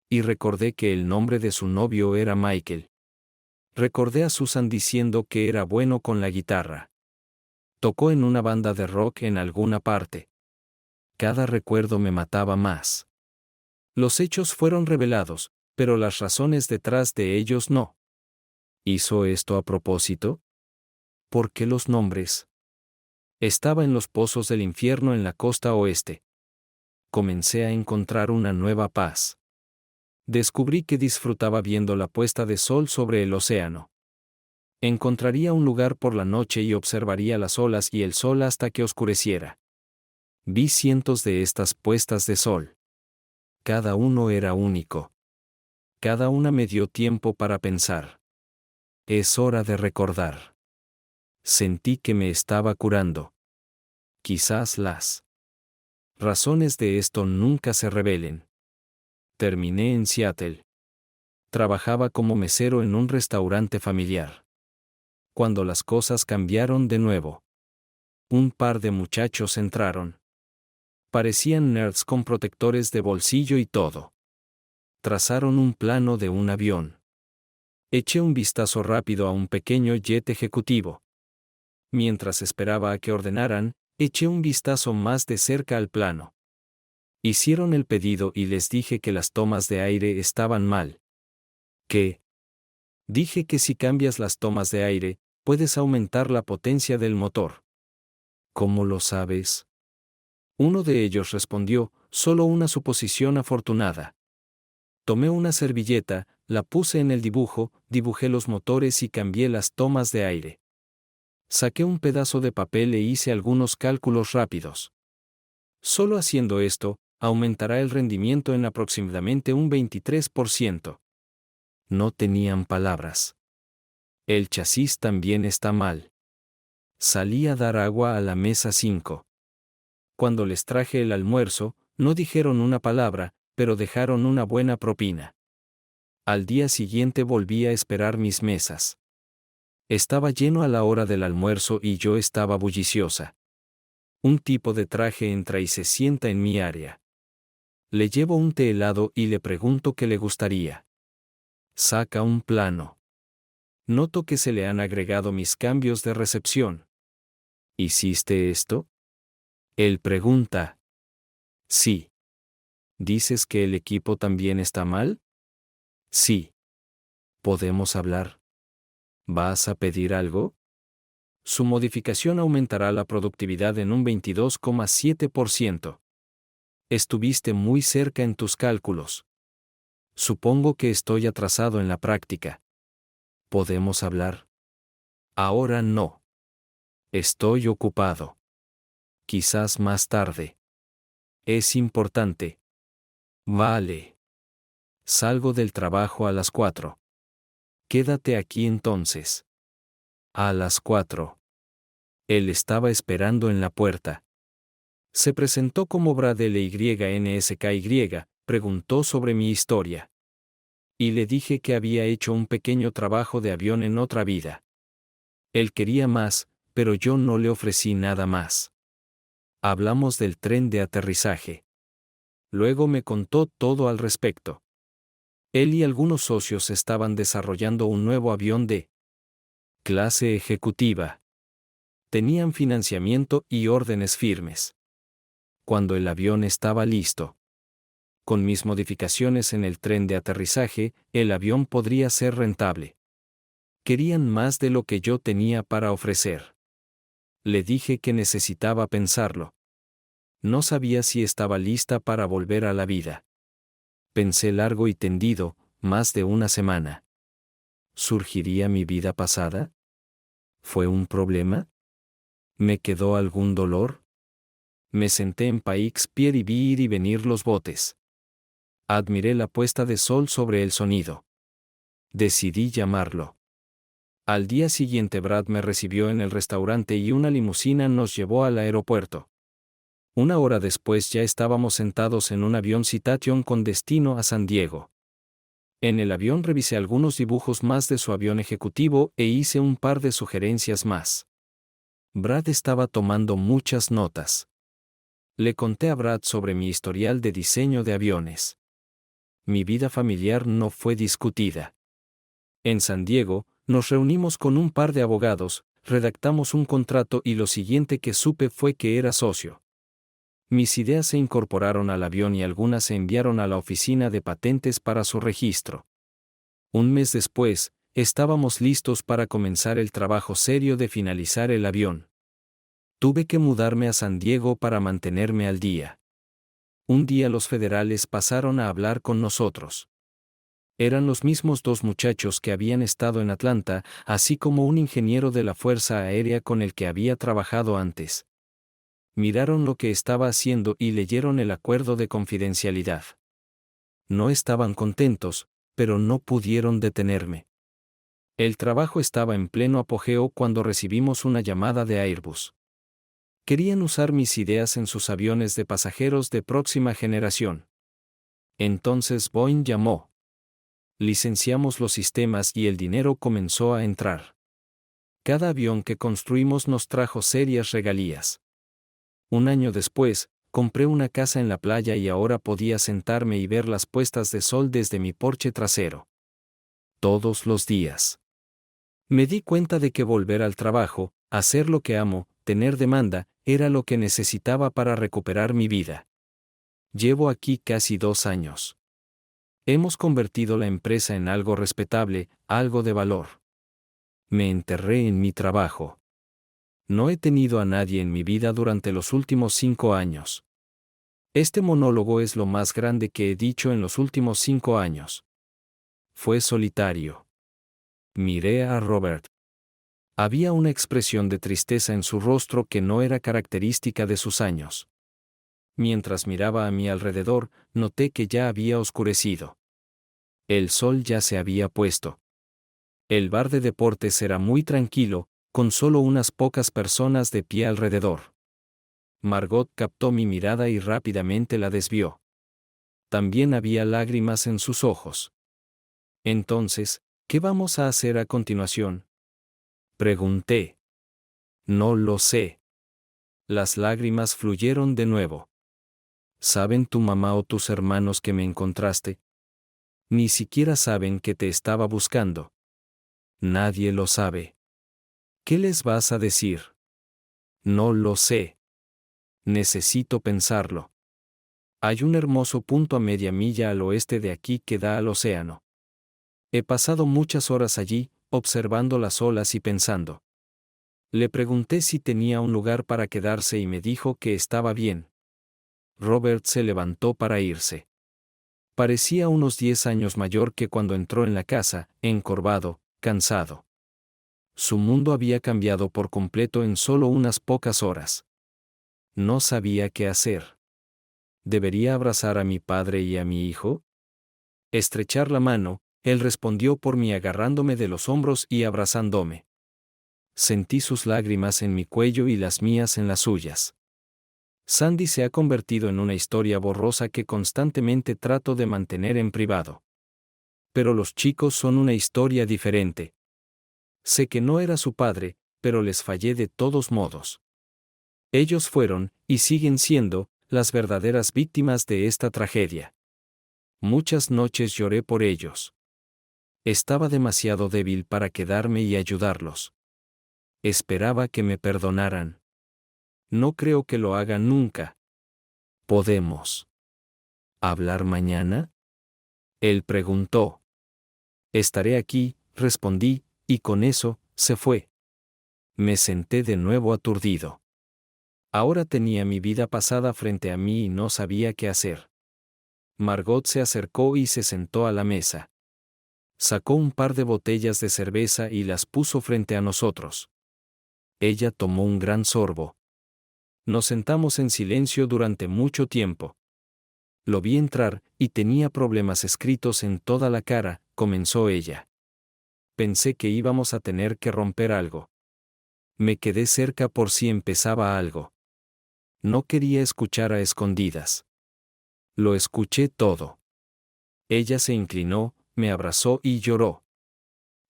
Y recordé que el nombre de su novio era Michael. Recordé a Susan diciendo que era bueno con la guitarra. Tocó en una banda de rock en alguna parte. Cada recuerdo me mataba más. Los hechos fueron revelados, pero las razones detrás de ellos no. ¿Hizo esto a propósito? ¿Por qué los nombres? Estaba en los pozos del infierno en la costa oeste. Comencé a encontrar una nueva paz. Descubrí que disfrutaba viendo la puesta de sol sobre el océano. Encontraría un lugar por la noche y observaría las olas y el sol hasta que oscureciera. Vi cientos de estas puestas de sol. Cada uno era único. Cada una me dio tiempo para pensar. Es hora de recordar. Sentí que me estaba curando. Quizás las razones de esto nunca se revelen. Terminé en Seattle. Trabajaba como mesero en un restaurante familiar. Cuando las cosas cambiaron de nuevo. Un par de muchachos entraron. Parecían nerds con protectores de bolsillo y todo. trazaron un plano de un avión. Eché un vistazo rápido a un pequeño jet ejecutivo. Mientras esperaba a que ordenaran, eché un vistazo más de cerca al plano. Hicieron el pedido y les dije que las tomas de aire estaban mal. ¿Qué? Dije que si cambias las tomas de aire, puedes aumentar la potencia del motor. ¿Cómo lo sabes? Uno de ellos respondió, solo una suposición afortunada. Tomé una servilleta, la puse en el dibujo, dibujé los motores y cambié las tomas de aire. Saqué un pedazo de papel e hice algunos cálculos rápidos. Solo haciendo esto, aumentará el rendimiento en aproximadamente un 23%. No tenían palabras. El chasis también está mal. Salí a dar agua a la mesa 5. Cuando les traje el almuerzo, no dijeron una palabra, pero dejaron una buena propina. Al día siguiente volví a esperar mis mesas. Estaba lleno a la hora del almuerzo y yo estaba bulliciosa. Un tipo de traje entra y se sienta en mi área. Le llevo un té helado y le pregunto qué le gustaría. Saca un plano. Noto que se le han agregado mis cambios de recepción. ¿Hiciste esto? Él pregunta. Sí. ¿Dices que el equipo también está mal? Sí. ¿Podemos hablar? ¿Vas a pedir algo? Su modificación aumentará la productividad en un 22,7%. Estuviste muy cerca en tus cálculos. Supongo que estoy atrasado en la práctica. ¿Podemos hablar? Ahora no. Estoy ocupado. Quizás más tarde. Es importante. Vale. Salgo del trabajo a las 4. Quédate aquí entonces. A las 4. Él estaba esperando en la puerta. Se presentó como Brad LYNSKY, preguntó sobre mi historia. Y le dije que había hecho un pequeño trabajo de avión en otra vida. Él quería más, pero yo no le ofrecí nada más. Hablamos del tren de aterrizaje. Luego me contó todo al respecto. Él y algunos socios estaban desarrollando un nuevo avión de clase ejecutiva. Tenían financiamiento y órdenes firmes. Cuando el avión estaba listo, con mis modificaciones en el tren de aterrizaje, el avión podría ser rentable. Querían más de lo que yo tenía para ofrecer. Le dije que necesitaba pensarlo. No sabía si estaba lista para volver a la vida. Pensé largo y tendido, más de una semana. ¿Surgiría mi vida pasada? ¿Fue un problema? ¿Me quedó algún dolor? Me senté en Paix Pier y vi ir y venir los botes. Admiré la puesta de sol sobre el sonido. Decidí llamarlo. Al día siguiente Brad me recibió en el restaurante y una limusina nos llevó al aeropuerto. Una hora después ya estábamos sentados en un avión Citation con destino a San Diego. En el avión revisé algunos dibujos más de su avión ejecutivo e hice un par de sugerencias más. Brad estaba tomando muchas notas. Le conté a Brad sobre mi historial de diseño de aviones. Mi vida familiar no fue discutida. En San Diego, nos reunimos con un par de abogados, redactamos un contrato y lo siguiente que supe fue que era socio. Mis ideas se incorporaron al avión y algunas se enviaron a la oficina de patentes para su registro. Un mes después, estábamos listos para comenzar el trabajo serio de finalizar el avión. Tuve que mudarme a San Diego para mantenerme al día. Un día los federales pasaron a hablar con nosotros. Eran los mismos dos muchachos que habían estado en Atlanta, así como un ingeniero de la Fuerza Aérea con el que había trabajado antes. Miraron lo que estaba haciendo y leyeron el acuerdo de confidencialidad. No estaban contentos, pero no pudieron detenerme. El trabajo estaba en pleno apogeo cuando recibimos una llamada de Airbus. Querían usar mis ideas en sus aviones de pasajeros de próxima generación. Entonces Boeing llamó. Licenciamos los sistemas y el dinero comenzó a entrar. Cada avión que construimos nos trajo serias regalías. Un año después, compré una casa en la playa y ahora podía sentarme y ver las puestas de sol desde mi porche trasero. Todos los días. Me di cuenta de que volver al trabajo, hacer lo que amo, tener demanda, era lo que necesitaba para recuperar mi vida. Llevo aquí casi 2 años. Hemos convertido la empresa en algo respetable, algo de valor. Me enterré en mi trabajo. No he tenido a nadie en mi vida durante los últimos 5 años. Este monólogo es lo más grande que he dicho en los últimos 5 años. Fue solitario. Miré a Robert. Había una expresión de tristeza en su rostro que no era característica de sus años. Mientras miraba a mi alrededor, noté que ya había oscurecido. El sol ya se había puesto. El bar de deportes era muy tranquilo, con solo unas pocas personas de pie alrededor. Margot captó mi mirada y rápidamente la desvió. También había lágrimas en sus ojos. Entonces, ¿qué vamos a hacer a continuación?, pregunté. No lo sé. Las lágrimas fluyeron de nuevo. ¿Saben tu mamá o tus hermanos que me encontraste? Ni siquiera saben que te estaba buscando. Nadie lo sabe. ¿Qué les vas a decir? No lo sé. Necesito pensarlo. Hay un hermoso punto a media milla al oeste de aquí que da al océano. He pasado muchas horas allí, observando las olas y pensando. Le pregunté si tenía un lugar para quedarse y me dijo que estaba bien. Robert se levantó para irse. Parecía unos 10 años mayor que cuando entró en la casa, encorvado, cansado. Su mundo había cambiado por completo en solo unas pocas horas. No sabía qué hacer. ¿Debería abrazar a mi padre y a mi hijo? Estrechar la mano, él respondió por mí agarrándome de los hombros y abrazándome. Sentí sus lágrimas en mi cuello y las mías en las suyas. Sandy se ha convertido en una historia borrosa que constantemente trato de mantener en privado. Pero los chicos son una historia diferente. Sé que no era su padre, pero les fallé de todos modos. Ellos fueron, y siguen siendo, las verdaderas víctimas de esta tragedia. Muchas noches lloré por ellos. Estaba demasiado débil para quedarme y ayudarlos. Esperaba que me perdonaran. No creo que lo hagan nunca. ¿Podemos hablar mañana?, él preguntó. Estaré aquí, respondí, y con eso, se fue. Me senté de nuevo aturdido. Ahora tenía mi vida pasada frente a mí y no sabía qué hacer. Margot se acercó y se sentó a la mesa. Sacó un par de botellas de cerveza y las puso frente a nosotros. Ella tomó un gran sorbo. Nos sentamos en silencio durante mucho tiempo. Lo vi entrar, y tenía problemas escritos en toda la cara, comenzó ella. Pensé que íbamos a tener que romper algo. Me quedé cerca por si empezaba algo. No quería escuchar a escondidas. Lo escuché todo. Ella se inclinó, me abrazó y lloró.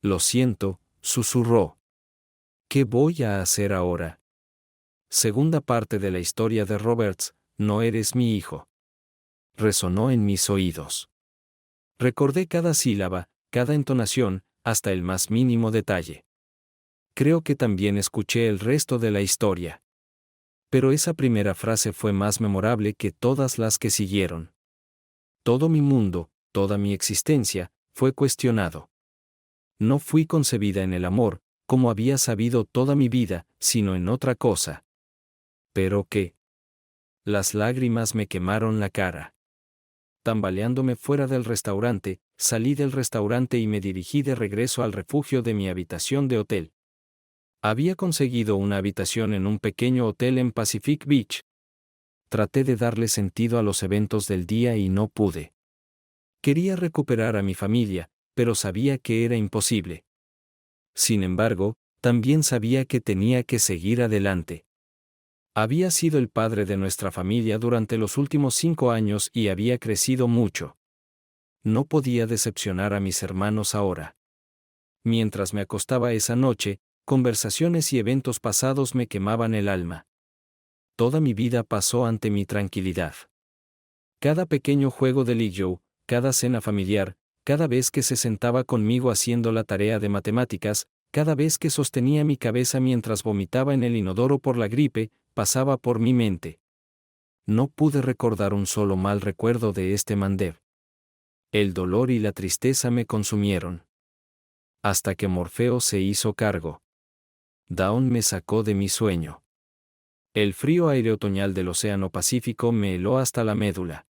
Lo siento, susurró. ¿Qué voy a hacer ahora? Segunda parte de la historia de Roberts, no eres mi hijo. Resonó en mis oídos. Recordé cada sílaba, cada entonación, hasta el más mínimo detalle. Creo que también escuché el resto de la historia. Pero esa primera frase fue más memorable que todas las que siguieron. Todo mi mundo, toda mi existencia, fue cuestionado. No fui concebida en el amor, como había sabido toda mi vida, sino en otra cosa. ¿Pero qué? Las lágrimas me quemaron la cara. Tambaleándome fuera del restaurante, salí del restaurante y me dirigí de regreso al refugio de mi habitación de hotel. Había conseguido una habitación en un pequeño hotel en Pacific Beach. Traté de darle sentido a los eventos del día y no pude. Quería recuperar a mi familia, pero sabía que era imposible. Sin embargo, también sabía que tenía que seguir adelante. Había sido el padre de nuestra familia durante los últimos 5 años y había crecido mucho. No podía decepcionar a mis hermanos ahora. Mientras me acostaba esa noche, conversaciones y eventos pasados me quemaban el alma. Toda mi vida pasó ante mi tranquilidad. Cada pequeño juego de Lee Joe, cada cena familiar, cada vez que se sentaba conmigo haciendo la tarea de matemáticas, cada vez que sostenía mi cabeza mientras vomitaba en el inodoro por la gripe, pasaba por mi mente. No pude recordar un solo mal recuerdo de este Mandev. El dolor y la tristeza me consumieron. Hasta que Morfeo se hizo cargo. Dawn me sacó de mi sueño. El frío aire otoñal del Océano Pacífico me heló hasta la médula.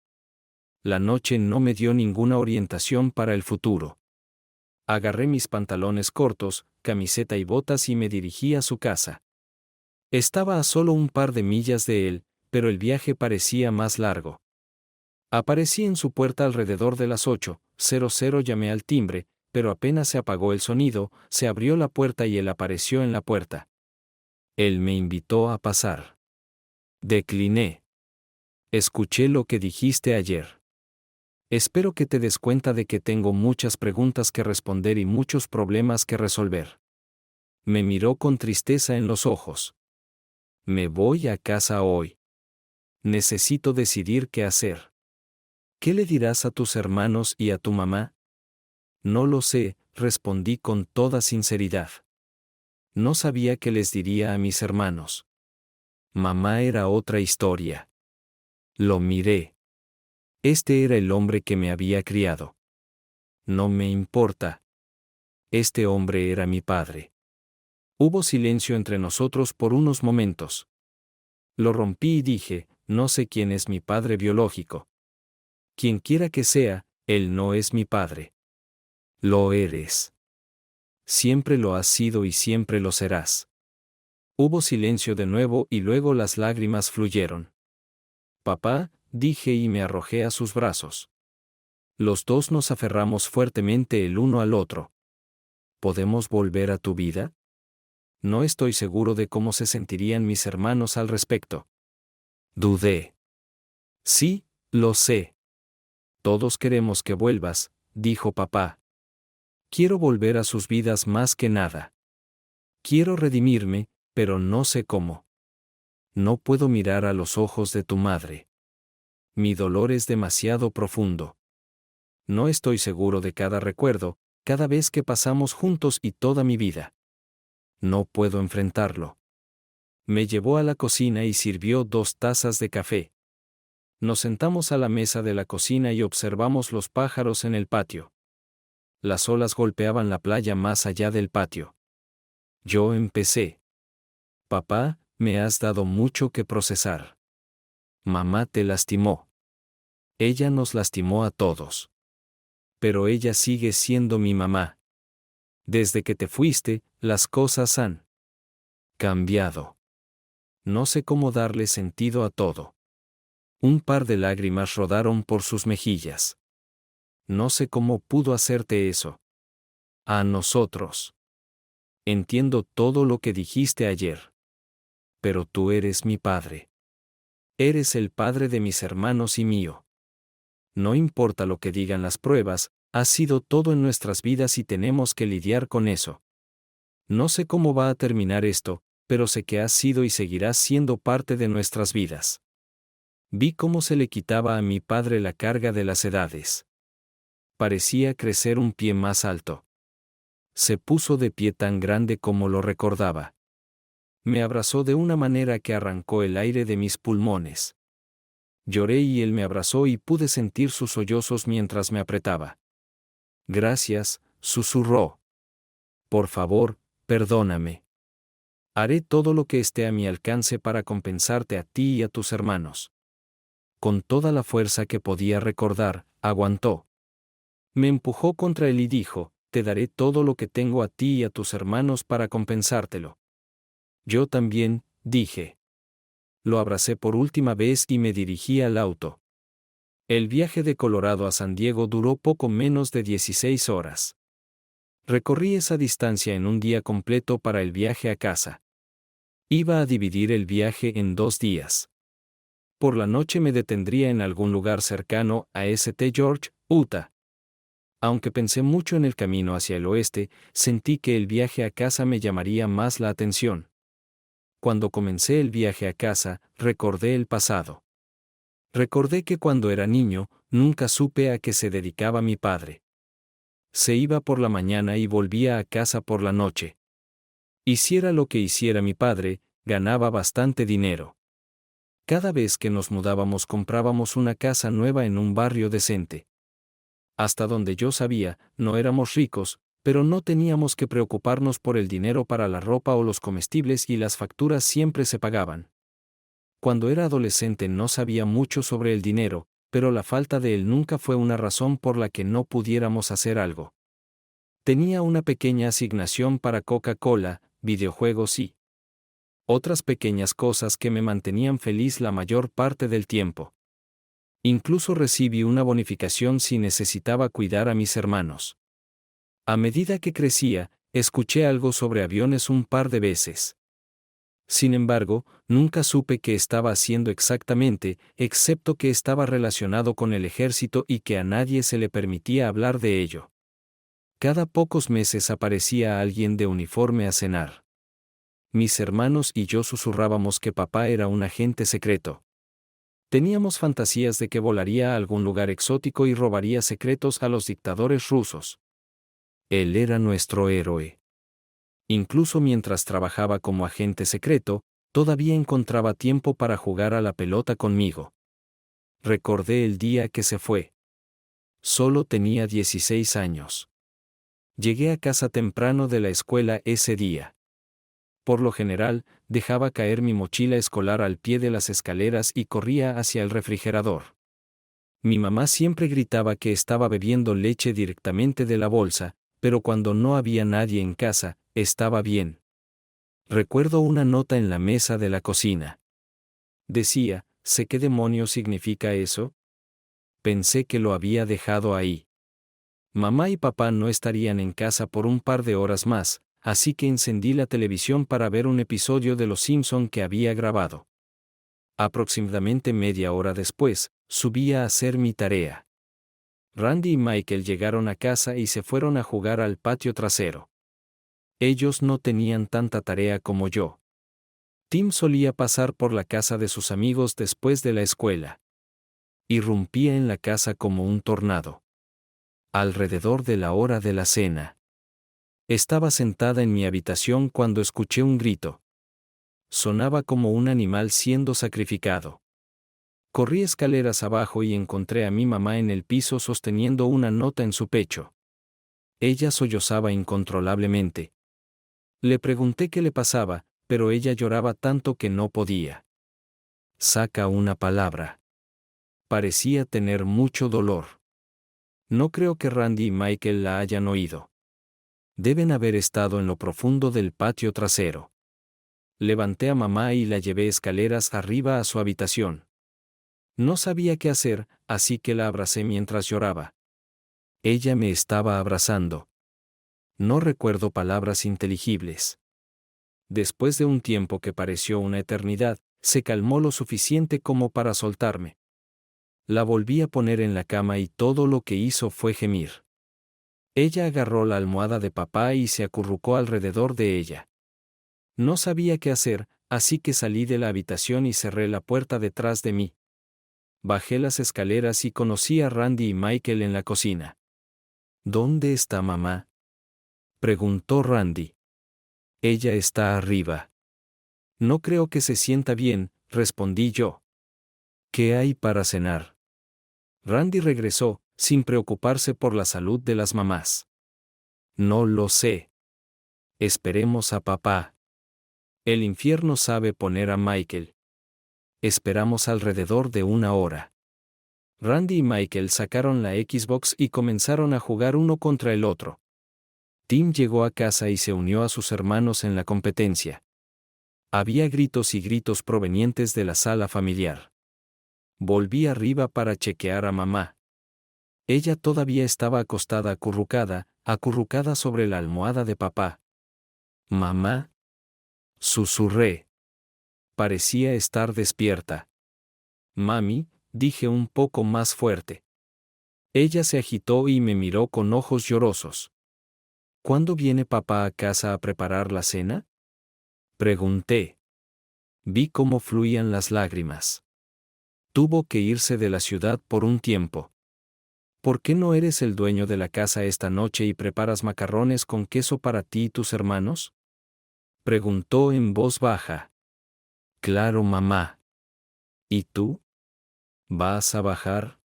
La noche no me dio ninguna orientación para el futuro. Agarré mis pantalones cortos, camiseta y botas y me dirigí a su casa. Estaba a solo un par de millas de él, pero el viaje parecía más largo. Aparecí en su puerta alrededor de las 8:00, llamé al timbre, pero apenas se apagó el sonido, se abrió la puerta y él apareció en la puerta. Él me invitó a pasar. Decliné. Escuché lo que dijiste ayer. Espero que te des cuenta de que tengo muchas preguntas que responder y muchos problemas que resolver. Me miró con tristeza en los ojos. Me voy a casa hoy. Necesito decidir qué hacer. ¿Qué le dirás a tus hermanos y a tu mamá? No lo sé, respondí con toda sinceridad. No sabía qué les diría a mis hermanos. Mamá era otra historia. Lo miré. Este era el hombre que me había criado. No me importa. Este hombre era mi padre. Hubo silencio entre nosotros por unos momentos. Lo rompí y dije, no sé quién es mi padre biológico. Quien quiera que sea, él no es mi padre. Lo eres. Siempre lo has sido y siempre lo serás. Hubo silencio de nuevo y luego las lágrimas fluyeron. Papá, dije y me arrojé a sus brazos. Los dos nos aferramos fuertemente el uno al otro. ¿Podemos volver a tu vida? No estoy seguro de cómo se sentirían mis hermanos al respecto. Dudé. Sí, lo sé. Todos queremos que vuelvas, dijo papá. Quiero volver a sus vidas más que nada. Quiero redimirme, pero no sé cómo. No puedo mirar a los ojos de tu madre. Mi dolor es demasiado profundo. No estoy seguro de cada recuerdo, cada vez que pasamos juntos y toda mi vida. No puedo enfrentarlo. Me llevó a la cocina y sirvió 2 tazas de café. Nos sentamos a la mesa de la cocina y observamos los pájaros en el patio. Las olas golpeaban la playa más allá del patio. Yo empecé. Papá, me has dado mucho que procesar. Mamá te lastimó. Ella nos lastimó a todos. Pero ella sigue siendo mi mamá. Desde que te fuiste, las cosas han cambiado. No sé cómo darle sentido a todo. Un par de lágrimas rodaron por sus mejillas. No sé cómo pudo hacerte eso. A nosotros. Entiendo todo lo que dijiste ayer. Pero tú eres mi padre. Eres el padre de mis hermanos y mío. No importa lo que digan las pruebas, has sido todo en nuestras vidas y tenemos que lidiar con eso. No sé cómo va a terminar esto, pero sé que has sido y seguirás siendo parte de nuestras vidas. Vi cómo se le quitaba a mi padre la carga de las edades. Parecía crecer un pie más alto. Se puso de pie tan grande como lo recordaba. Me abrazó de una manera que arrancó el aire de mis pulmones. Lloré y él me abrazó y pude sentir sus sollozos mientras me apretaba. Gracias, susurró. Por favor, perdóname. Haré todo lo que esté a mi alcance para compensarte a ti y a tus hermanos. Con toda la fuerza que podía recordar, aguantó. Me empujó contra él y dijo, te daré todo lo que tengo a ti y a tus hermanos para compensártelo. Yo también, dije. Lo abracé por última vez y me dirigí al auto. El viaje de Colorado a San Diego duró poco menos de 16 horas. Recorrí esa distancia en un día completo para el viaje a casa. Iba a dividir el viaje en 2 días. Por la noche me detendría en algún lugar cercano a St. George, Utah. Aunque pensé mucho en el camino hacia el oeste, sentí que el viaje a casa me llamaría más la atención. cuando comencé el viaje a casa, recordé el pasado. Recordé que cuando era niño, nunca supe a qué se dedicaba mi padre. Se iba por la mañana y volvía a casa por la noche. Hiciera lo que hiciera mi padre, ganaba bastante dinero. Cada vez que nos mudábamos comprábamos una casa nueva en un barrio decente. Hasta donde yo sabía, no éramos ricos, pero no teníamos que preocuparnos por el dinero para la ropa o los comestibles y las facturas siempre se pagaban. Cuando era adolescente no sabía mucho sobre el dinero, pero la falta de él nunca fue una razón por la que no pudiéramos hacer algo. Tenía una pequeña asignación para Coca-Cola, videojuegos y otras pequeñas cosas que me mantenían feliz la mayor parte del tiempo. Incluso recibí una bonificación si necesitaba cuidar a mis hermanos. A medida que crecía, escuché algo sobre aviones un par de veces. Sin embargo, nunca supe qué estaba haciendo exactamente, excepto que estaba relacionado con el ejército y que a nadie se le permitía hablar de ello. Cada pocos meses aparecía alguien de uniforme a cenar. Mis hermanos y yo susurrábamos que papá era un agente secreto. Teníamos fantasías de que volaría a algún lugar exótico y robaría secretos a los dictadores rusos. Él era nuestro héroe. Incluso mientras trabajaba como agente secreto, todavía encontraba tiempo para jugar a la pelota conmigo. Recordé el día que se fue. Solo tenía 16 años. Llegué a casa temprano de la escuela ese día. Por lo general, dejaba caer mi mochila escolar al pie de las escaleras y corría hacia el refrigerador. Mi mamá siempre gritaba que estaba bebiendo leche directamente de la bolsa, pero cuando no había nadie en casa, estaba bien. Recuerdo una nota en la mesa de la cocina. Decía, ¿sé qué demonios significa eso? Pensé que lo había dejado ahí. Mamá y papá no estarían en casa por un par de horas más, así que encendí la televisión para ver un episodio de Los Simpson que había grabado. Aproximadamente media hora después, subí a hacer mi tarea. Randy y Michael llegaron a casa y se fueron a jugar al patio trasero. Ellos no tenían tanta tarea como yo. Tim solía pasar por la casa de sus amigos después de la escuela. Irrumpía en la casa como un tornado. Alrededor de la hora de la cena. Estaba sentada en mi habitación cuando escuché un grito. Sonaba como un animal siendo sacrificado. Corrí escaleras abajo y encontré a mi mamá en el piso sosteniendo una nota en su pecho. Ella sollozaba incontrolablemente. Le pregunté qué le pasaba, pero ella lloraba tanto que no podía. Saca una palabra. Parecía tener mucho dolor. No creo que Randy y Michael la hayan oído. Deben haber estado en lo profundo del patio trasero. Levanté a mamá y la llevé escaleras arriba a su habitación. No sabía qué hacer, así que la abracé mientras lloraba. Ella me estaba abrazando. No recuerdo palabras inteligibles. Después de un tiempo que pareció una eternidad, se calmó lo suficiente como para soltarme. La volví a poner en la cama y todo lo que hizo fue gemir. Ella agarró la almohada de papá y se acurrucó alrededor de ella. No sabía qué hacer, así que salí de la habitación y cerré la puerta detrás de mí. Bajé las escaleras y conocí a Randy y Michael en la cocina. ¿Dónde está mamá?, preguntó Randy. Ella está arriba. No creo que se sienta bien, respondí yo. ¿Qué hay para cenar? Randy regresó, sin preocuparse por la salud de las mamás. No lo sé. Esperemos a papá. El infierno sabe poner a Michael. Esperamos alrededor de una hora. Randy y Michael sacaron la Xbox y comenzaron a jugar uno contra el otro. Tim llegó a casa y se unió a sus hermanos en la competencia. Había gritos y gritos provenientes de la sala familiar. Volví arriba para chequear a mamá. Ella todavía estaba acostada acurrucada sobre la almohada de papá. «Mamá», susurré. Parecía estar despierta. «Mami», dije un poco más fuerte. Ella se agitó y me miró con ojos llorosos. «¿Cuándo viene papá a casa a preparar la cena?», pregunté. Vi cómo fluían las lágrimas. Tuvo que irse de la ciudad por un tiempo. ¿Por qué no eres el dueño de la casa esta noche y preparas macarrones con queso para ti y tus hermanos? Preguntó en voz baja. Claro, mamá. ¿Y tú? ¿Vas a bajar?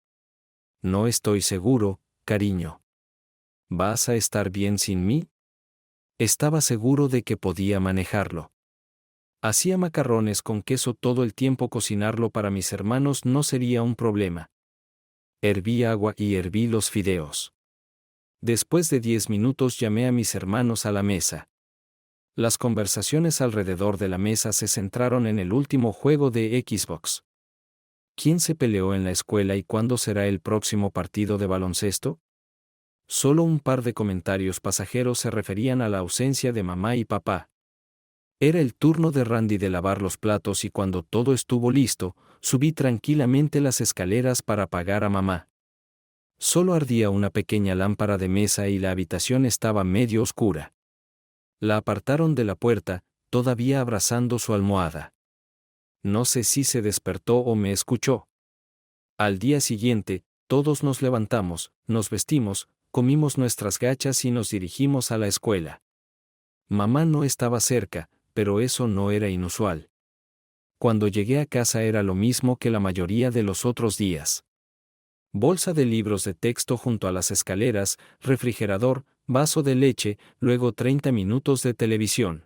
No estoy seguro, cariño. ¿Vas a estar bien sin mí? Estaba seguro de que podía manejarlo. Hacía macarrones con queso todo el tiempo, cocinarlo para mis hermanos no sería un problema. Herví agua y herví los fideos. Después de 10 minutos llamé a mis hermanos a la mesa. Las conversaciones alrededor de la mesa se centraron en el último juego de Xbox. ¿Quién se peleó en la escuela y cuándo será el próximo partido de baloncesto? Solo un par de comentarios pasajeros se referían a la ausencia de mamá y papá. Era el turno de Randy de lavar los platos y cuando todo estuvo listo, subí tranquilamente las escaleras para apagar a mamá. Solo ardía una pequeña lámpara de mesa y la habitación estaba medio oscura. La apartaron de la puerta, todavía abrazando su almohada. No sé si se despertó o me escuchó. Al día siguiente, todos nos levantamos, nos vestimos, comimos nuestras gachas y nos dirigimos a la escuela. Mamá no estaba cerca, pero eso no era inusual. Cuando llegué a casa era lo mismo que la mayoría de los otros días. Bolsa de libros de texto junto a las escaleras, refrigerador, vaso de leche, luego 30 minutos de televisión.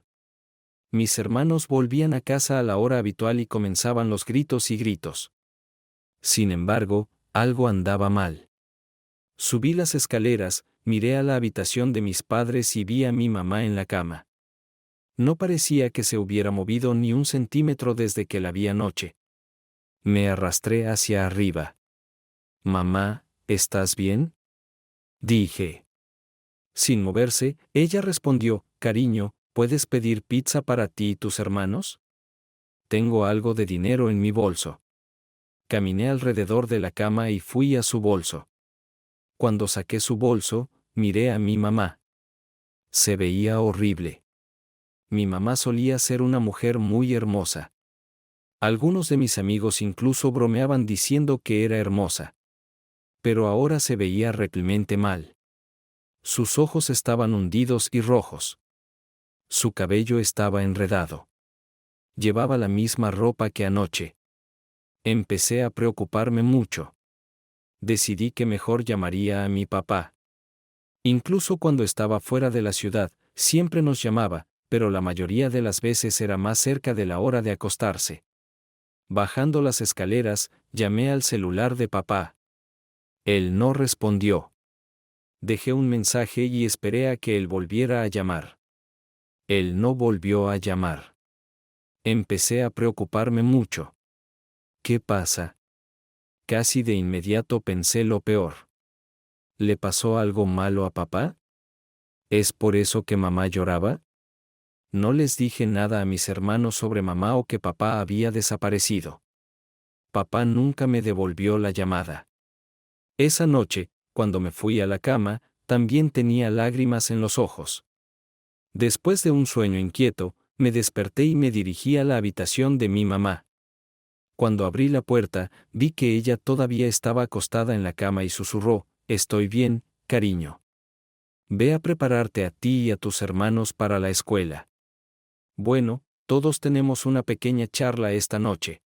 Mis hermanos volvían a casa a la hora habitual y comenzaban los gritos y gritos. Sin embargo, algo andaba mal. Subí las escaleras, miré a la habitación de mis padres y vi a mi mamá en la cama. No parecía que se hubiera movido ni un centímetro desde que la vi anoche. Me arrastré hacia arriba. Mamá, ¿estás bien? Dije. Sin moverse, ella respondió, cariño, ¿puedes pedir pizza para ti y tus hermanos? Tengo algo de dinero en mi bolso. Caminé alrededor de la cama y fui a su bolso. Cuando saqué su bolso, miré a mi mamá. Se veía horrible. Mi mamá solía ser una mujer muy hermosa. Algunos de mis amigos incluso bromeaban diciendo que era hermosa. Pero ahora se veía realmente mal. Sus ojos estaban hundidos y rojos. Su cabello estaba enredado. Llevaba la misma ropa que anoche. Empecé a preocuparme mucho. Decidí que mejor llamaría a mi papá. Incluso cuando estaba fuera de la ciudad, siempre nos llamaba, pero la mayoría de las veces era más cerca de la hora de acostarse. Bajando las escaleras, llamé al celular de papá. Él no respondió. Dejé un mensaje y esperé a que él volviera a llamar. Él no volvió a llamar. Empecé a preocuparme mucho. ¿Qué pasa? Casi de inmediato pensé lo peor. ¿Le pasó algo malo a papá? ¿Es por eso que mamá lloraba? No les dije nada a mis hermanos sobre mamá o que papá había desaparecido. Papá nunca me devolvió la llamada. Esa noche, cuando me fui a la cama, también tenía lágrimas en los ojos. Después de un sueño inquieto, me desperté y me dirigí a la habitación de mi mamá. Cuando abrí la puerta, vi que ella todavía estaba acostada en la cama y susurró, «Estoy bien, cariño. Ve a prepararte a ti y a tus hermanos para la escuela». Bueno, todos tenemos una pequeña charla esta noche.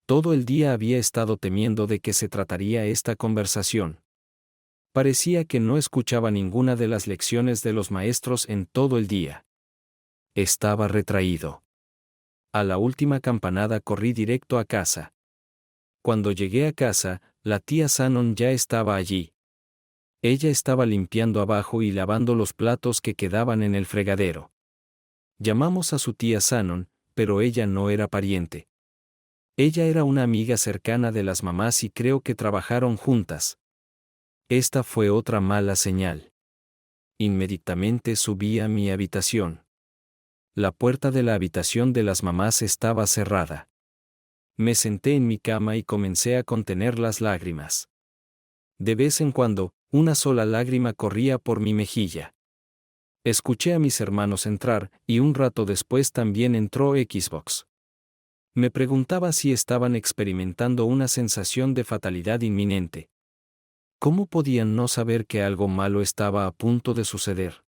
Todo el día había estado temiendo de qué se trataría esta conversación. Parecía que no escuchaba ninguna de las lecciones de los maestros en todo el día. Estaba retraído. A la última campanada corrí directo a casa. Cuando llegué a casa, la tía Shannon ya estaba allí. Ella estaba limpiando abajo y lavando los platos que quedaban en el fregadero. Llamamos a su tía Shannon, pero ella no era pariente. Ella era una amiga cercana de las mamás y creo que trabajaron juntas. Esta fue otra mala señal. Inmediatamente subí a mi habitación. La puerta de la habitación de las mamás estaba cerrada. Me senté en mi cama y comencé a contener las lágrimas. De vez en cuando, una sola lágrima corría por mi mejilla. Escuché a mis hermanos entrar, y un rato después también entró Xbox. Me preguntaba si estaban experimentando una sensación de fatalidad inminente. ¿Cómo podían no saber que algo malo estaba a punto de suceder?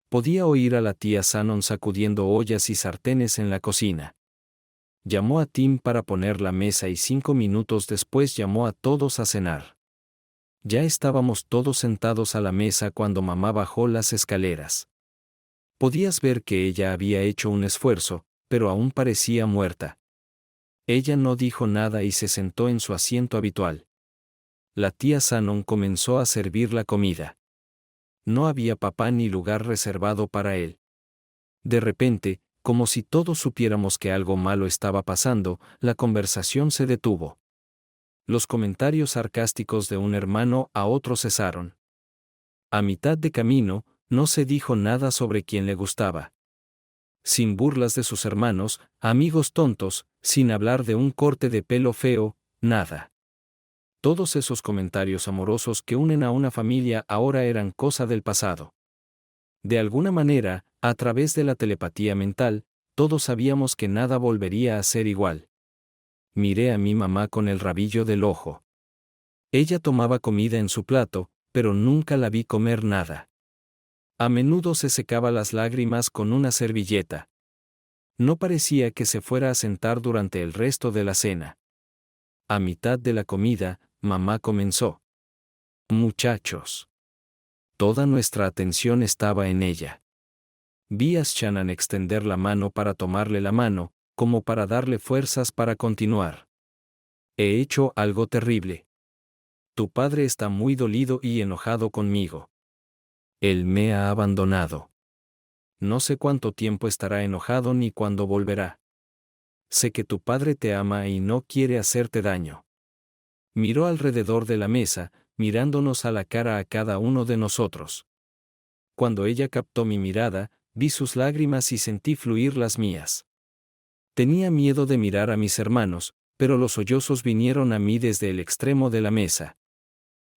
Podía oír a la tía Shannon sacudiendo ollas y sartenes en la cocina. Llamó a Tim para poner la mesa y 5 minutos después llamó a todos a cenar. Ya estábamos todos sentados a la mesa cuando mamá bajó las escaleras. Podías ver que ella había hecho un esfuerzo, pero aún parecía muerta. Ella no dijo nada y se sentó en su asiento habitual. La tía Shannon comenzó a servir la comida. No había papá ni lugar reservado para él. De repente, como si todos supiéramos que algo malo estaba pasando, la conversación se detuvo. Los comentarios sarcásticos de un hermano a otro cesaron. A mitad de camino, no se dijo nada sobre quién le gustaba. Sin burlas de sus hermanos, amigos tontos, sin hablar de un corte de pelo feo, nada. Todos esos comentarios amorosos que unen a una familia ahora eran cosa del pasado. De alguna manera, a través de la telepatía mental, todos sabíamos que nada volvería a ser igual. Miré a mi mamá con el rabillo del ojo. Ella tomaba comida en su plato, pero nunca la vi comer nada. A menudo se secaba las lágrimas con una servilleta. No parecía que se fuera a sentar durante el resto de la cena. A mitad de la comida, mamá comenzó. Muchachos. Toda nuestra atención estaba en ella. Vi a Shannon extender la mano para tomarle la mano, como para darle fuerzas para continuar. He hecho algo terrible. Tu padre está muy dolido y enojado conmigo. Él me ha abandonado. No sé cuánto tiempo estará enojado ni cuándo volverá. Sé que tu padre te ama y no quiere hacerte daño. Miró alrededor de la mesa, mirándonos a la cara a cada uno de nosotros. Cuando ella captó mi mirada, vi sus lágrimas y sentí fluir las mías. Tenía miedo de mirar a mis hermanos, pero los sollozos vinieron a mí desde el extremo de la mesa.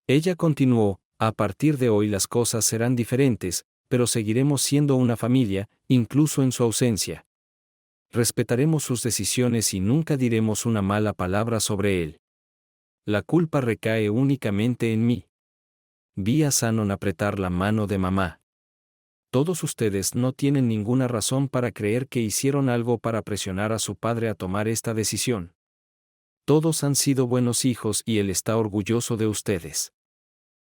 Ella continuó, a partir de hoy las cosas serán diferentes, pero seguiremos siendo una familia, incluso en su ausencia. Respetaremos sus decisiones y nunca diremos una mala palabra sobre él. La culpa recae únicamente en mí. Vi a Shannon apretar la mano de mamá. Todos ustedes no tienen ninguna razón para creer que hicieron algo para presionar a su padre a tomar esta decisión. Todos han sido buenos hijos y él está orgulloso de ustedes.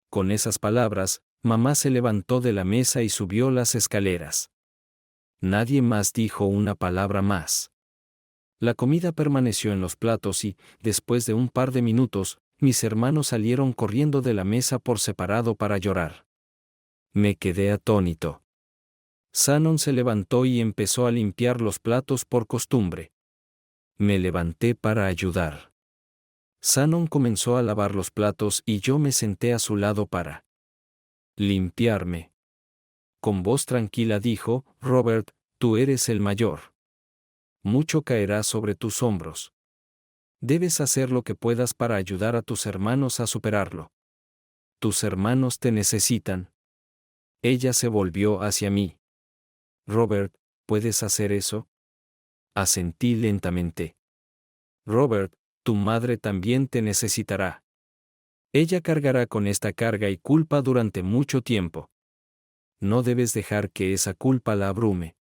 Con esas palabras, mamá se levantó de la mesa y subió las escaleras. Nadie más dijo una palabra más. La comida permaneció en los platos y, después de un par de minutos, mis hermanos salieron corriendo de la mesa por separado para llorar. Me quedé atónito. Shannon se levantó y empezó a limpiar los platos por costumbre. Me levanté para ayudar. Shannon comenzó a lavar los platos y yo me senté a su lado para limpiarme. Con voz tranquila dijo, Robert, tú eres el mayor. Mucho caerá sobre tus hombros. Debes hacer lo que puedas para ayudar a tus hermanos a superarlo. Tus hermanos te necesitan. Ella se volvió hacia mí. Robert, ¿puedes hacer eso? Asentí lentamente. Robert, tu madre también te necesitará. Ella cargará con esta carga y culpa durante mucho tiempo. No debes dejar que esa culpa la abrume.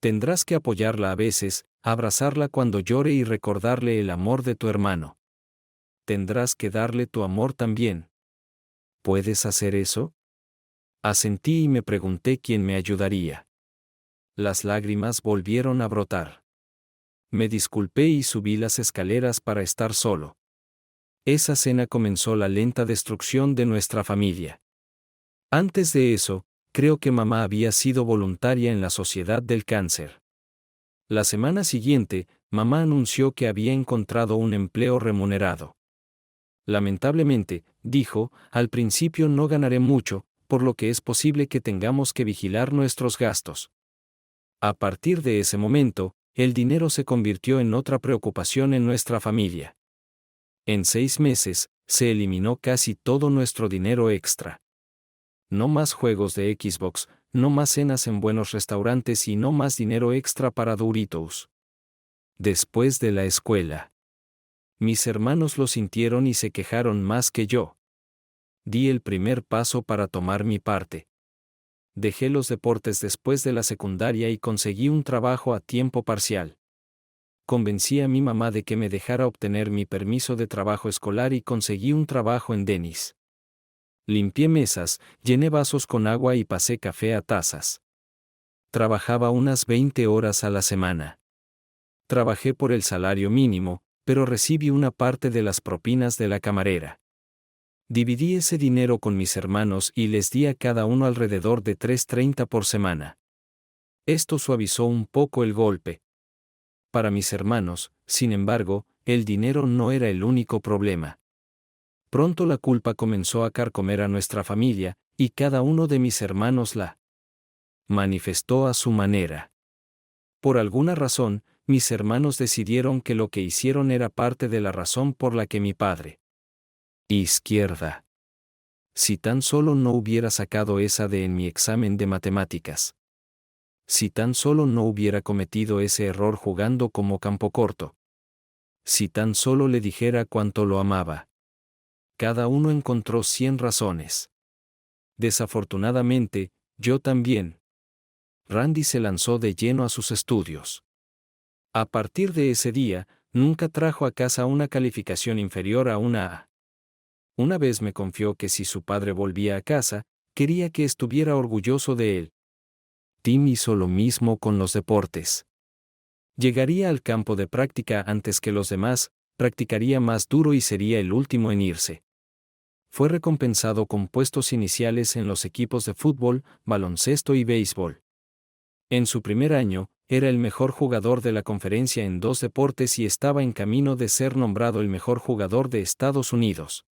Tendrás que apoyarla a veces, abrazarla cuando llore y recordarle el amor de tu hermano. Tendrás que darle tu amor también. ¿Puedes hacer eso? Asentí y me pregunté quién me ayudaría. Las lágrimas volvieron a brotar. Me disculpé y subí las escaleras para estar solo. Esa cena comenzó la lenta destrucción de nuestra familia. Antes de eso, creo que mamá había sido voluntaria en la Sociedad del Cáncer. La semana siguiente, mamá anunció que había encontrado un empleo remunerado. Lamentablemente, dijo, al principio no ganaré mucho, por lo que es posible que tengamos que vigilar nuestros gastos. A partir de ese momento, el dinero se convirtió en otra preocupación en nuestra familia. En 6 meses, se eliminó casi todo nuestro dinero extra. No más juegos de Xbox, no más cenas en buenos restaurantes y no más dinero extra para Doritos. Después de la escuela. Mis hermanos lo sintieron y se quejaron más que yo. Di el primer paso para tomar mi parte. Dejé los deportes después de la secundaria y conseguí un trabajo a tiempo parcial. Convencí a mi mamá de que me dejara obtener mi permiso de trabajo escolar y conseguí un trabajo en Denny's. Limpié mesas, llené vasos con agua y pasé café a tazas. Trabajaba unas 20 horas a la semana. Trabajé por el salario mínimo, pero recibí una parte de las propinas de la camarera. Dividí ese dinero con mis hermanos y les di a cada uno alrededor de $3.30 por semana. Esto suavizó un poco el golpe. Para mis hermanos, sin embargo, el dinero no era el único problema. Pronto la culpa comenzó a carcomer a nuestra familia, y cada uno de mis hermanos la manifestó a su manera. Por alguna razón, mis hermanos decidieron que lo que hicieron era parte de la razón por la que mi padre. Izquierda. Si tan solo no hubiera sacado esa D en mi examen de matemáticas. Si tan solo no hubiera cometido ese error jugando como campo corto. Si tan solo le dijera cuánto lo amaba. Cada uno encontró 100 razones. Desafortunadamente, yo también. Randy se lanzó de lleno a sus estudios. A partir de ese día, nunca trajo a casa una calificación inferior a una A. Una vez me confió que si su padre volvía a casa, quería que estuviera orgulloso de él. Tim hizo lo mismo con los deportes. Llegaría al campo de práctica antes que los demás, practicaría más duro y sería el último en irse. Fue recompensado con puestos iniciales en los equipos de fútbol, baloncesto y béisbol. En su primer año, era el mejor jugador de la conferencia en 2 deportes y estaba en camino de ser nombrado el mejor jugador de Estados Unidos.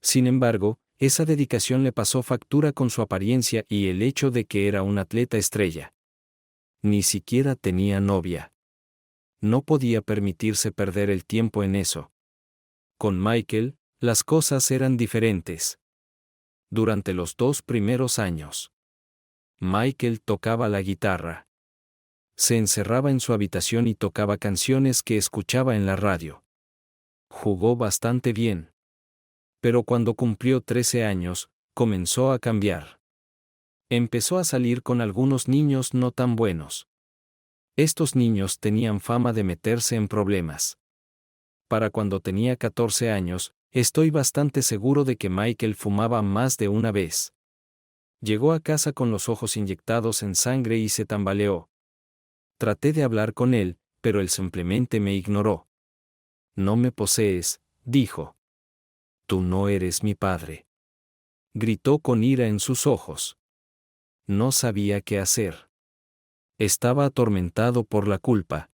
Sin embargo, esa dedicación le pasó factura con su apariencia y el hecho de que era un atleta estrella. Ni siquiera tenía novia. No podía permitirse perder el tiempo en eso. Con Michael, las cosas eran diferentes. Durante los 2 primeros años, Michael tocaba la guitarra. Se encerraba en su habitación y tocaba canciones que escuchaba en la radio. Jugó bastante bien. Pero cuando cumplió 13 años, comenzó a cambiar. Empezó a salir con algunos niños no tan buenos. Estos niños tenían fama de meterse en problemas. Para cuando tenía 14 años, estoy bastante seguro de que Michael fumaba más de una vez. Llegó a casa con los ojos inyectados en sangre y se tambaleó. Traté de hablar con él, pero él simplemente me ignoró. No me posees, dijo. Tú no eres mi padre. Gritó con ira en sus ojos. No sabía qué hacer. Estaba atormentado por la culpa.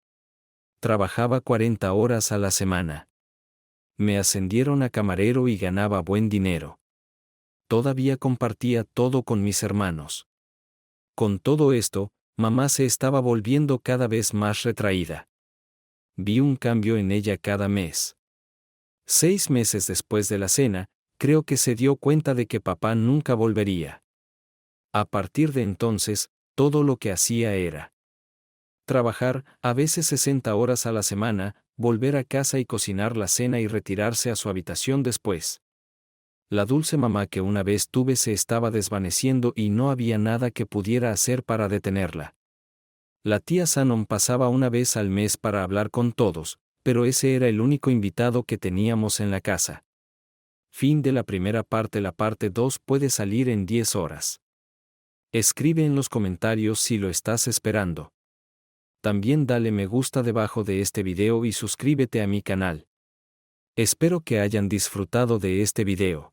Trabajaba 40 horas a la semana. Me ascendieron a camarero y ganaba buen dinero. Todavía compartía todo con mis hermanos. Con todo esto, mamá se estaba volviendo cada vez más retraída. Vi un cambio en ella cada mes. 6 meses después de la cena, creo que se dio cuenta de que papá nunca volvería. A partir de entonces, todo lo que hacía era trabajar, a veces 60 horas a la semana, volver a casa y cocinar la cena y retirarse a su habitación después. La dulce mamá que una vez tuve se estaba desvaneciendo y no había nada que pudiera hacer para detenerla. La tía Shannon pasaba una vez al mes para hablar con todos, pero ese era el único invitado que teníamos en la casa. Fin de la primera parte. La parte 2 puede salir en 10 horas. Escribe en los comentarios si lo estás esperando. También dale me gusta debajo de este video y suscríbete a mi canal. Espero que hayan disfrutado de este video.